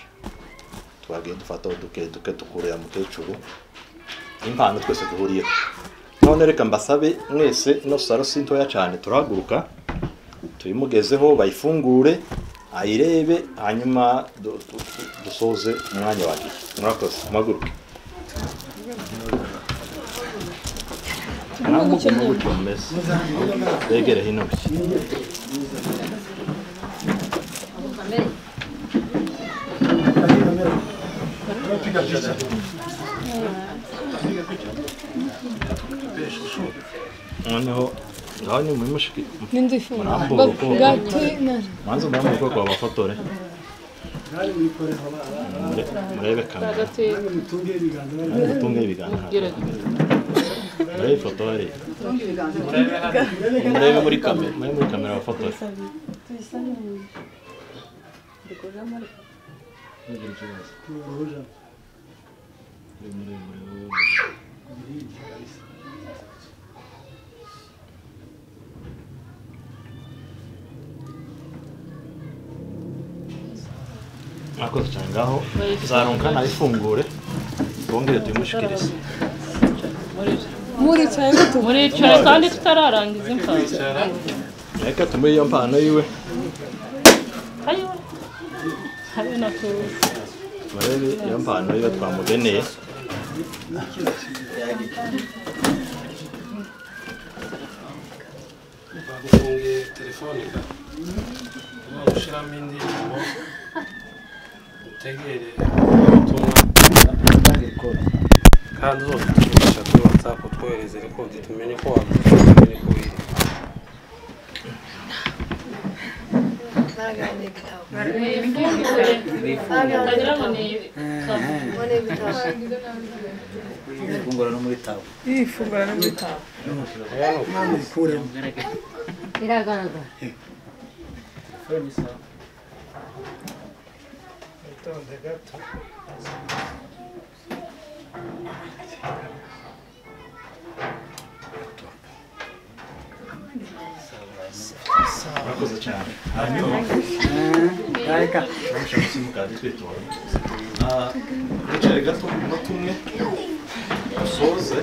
twagiye dufata duke tukurira mukecuru impano twese duhuriyeho none reka mbasabe mwese no saro sintoya cyane turahaguruka tuyimugezeho bayifungure ayirebe hanyuma dusoze umwanya wagiye. Murakoze muhaguruke. Namuke muguke mumeze begere hino biki. Noneho ngaho ni muri mushiki n'indifuza manzo ndamuko kwa bafotore murebe kamera mutunge ibiganza murebe fotore murebe muri kamera bafotore Mwakoze cyane ngaho zaronka nayifungure bongere tuyimushikirize muri cyane kandi tutararangiza impano reka tumuhe iyo mpano yiwe ayo habe natuze murebe iyo mpano yiwe twamugeneye bagufungiye telefone ushiramo indirimbo utegere ubutumwa kandi uzotumisha kuri WhatsApp twohereze rekodi tumenye ko waguze tumenye ko wiri ifungura no muri tabu iragaragara murakoze cyane hanyuma namushaka mukadi twitora nicare gato umunota umwe usoze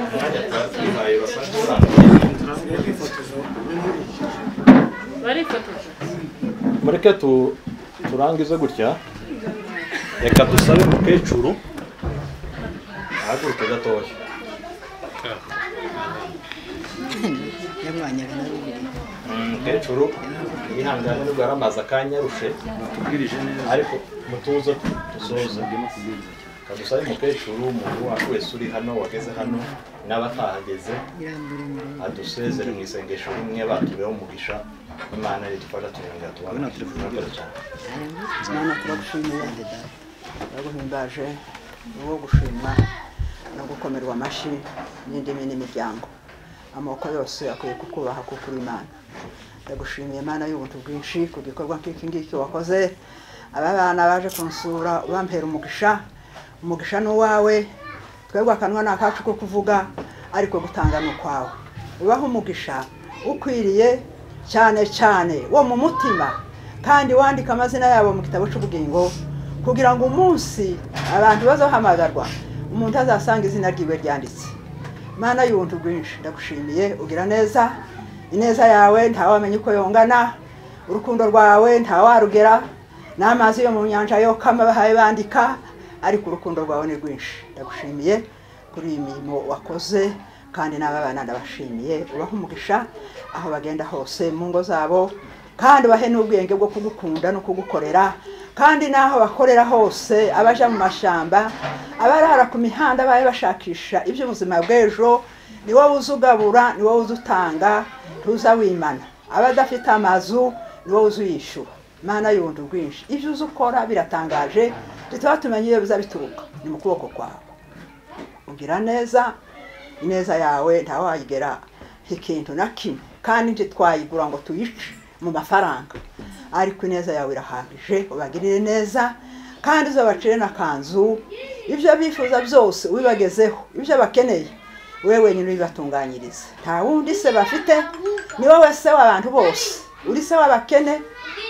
umwanya twihaye basanzwe barifotoza mureke turangize gutya reka dusabe mukecuru ahaguruke gatoya mukecuru yihangane nubwo yari amazi akanyarushe ariko mutuze dusoze kadusabe mukecuru umuntu wacu wese uri hano wageze hano n'abatahageze adusezere mu isengesho rimwe batubeho umugisha Imana idufasha turenga tubana murakoze cyane Imana turagushimiye turaguhimbaje uwo gushima no gukomerwa amashyi n'indimi n'imiryango amoko yose akwiye kukubaha kuko uri Imana ndagushimiye Imana y'ubuntu bwinshi ku gikorwa nk'iki ngiki wakoze aba bana baje kunsura bampera umugisha n'uwawe twebwe akanwa n'akacu ko kuvuga ariko gutanga n'ukwawe ubaho umugisha ukwiriye cyane cyane wo mu mutima kandi wandika amazina yabo mu gitabo cy'ubugingo kugira ngo umunsi abantu bazohamagarwa umuntu azasanga izina ryiwe ryanditse Mana y'ubuntu bwinshi ndagushimiye ugira neza ineza yawe ntawamenye uko yongana urukundo rwawe ntawarugera n'amazi yo mu nyanja yo kama bahaye bandika ariko urukundo rwawe ni rwinshi ndagushimiye kuri iyi mirimo wakoze kandi n'aba bana ndabashimiye ubaho umugisha aho bagenda hose mu ngo zabo kandi bahe n'ubwenge bwo kugukunda no kugukorera kandi naho bakorera hose abaja mu mashamba abarara ku mihanda baye bashakisha iby'ubuzima bw'ejo ni wowe uzugabura ni wowe uzutanga tuza wimana abadafite amazu ni wowe uzuyishura Mana y'ubuntu bwinshi ibyo uzukora biratangaje bitaba tumenye iyo biza bituruka ni mu kuboko kwawe ugira neza ineza yawe ntawayigera ikintu na kimwe kandi nje twayigura ngo tuyice mu mafaranga ariko ineza yawe irahagije ubagirire neza kandi uzabacire n'akanzu ibyo bifuza byose ubibagezeho ibyo bakeneye wewe nyine ubibatunganyiriza nta wundi se bafite ni wowe se w'abantu bose uri se w'abakene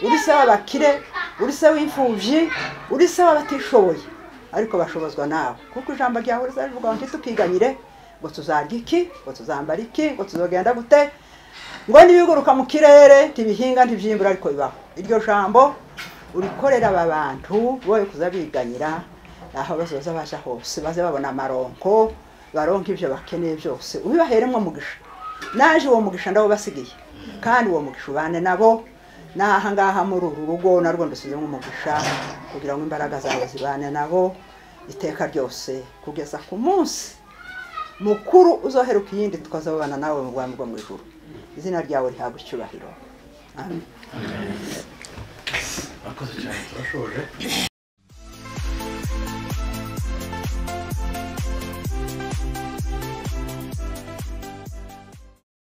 uri se w'abakire uri se w'imfubyi uri se w'abatishoboye ariko bashobozwa nawe kuko ijambo ryawe rizavuga ngo tukiganyire ngo tuzarya iki ngo tuzambara iki ngo tuzogenda gute ngo n'ibiguruka mu kirere ntibihinga ntibyimbura ariko bibaho iryo jambo urikorera aba bantu boye kuza biganyira aho bazoza baje hose baze babona amaronko baronka ibyo bakeneye byose ubibaheremwe mugisha naje uwo mugisha ndabo basigiye kandi uwo mugisha ubane nabo naha ngaha muri uru rugo narwo ndusizemo umugisha kugira ngo imbaraga zawe zibane nabo iteka ryose kugeza ku munsi mukuru uzoheruka iyindi tukazabana nawe mu bwami bwo mu ijuru izina ryawe rihabwa icyubahiro amen. Akoze cyane turashoje.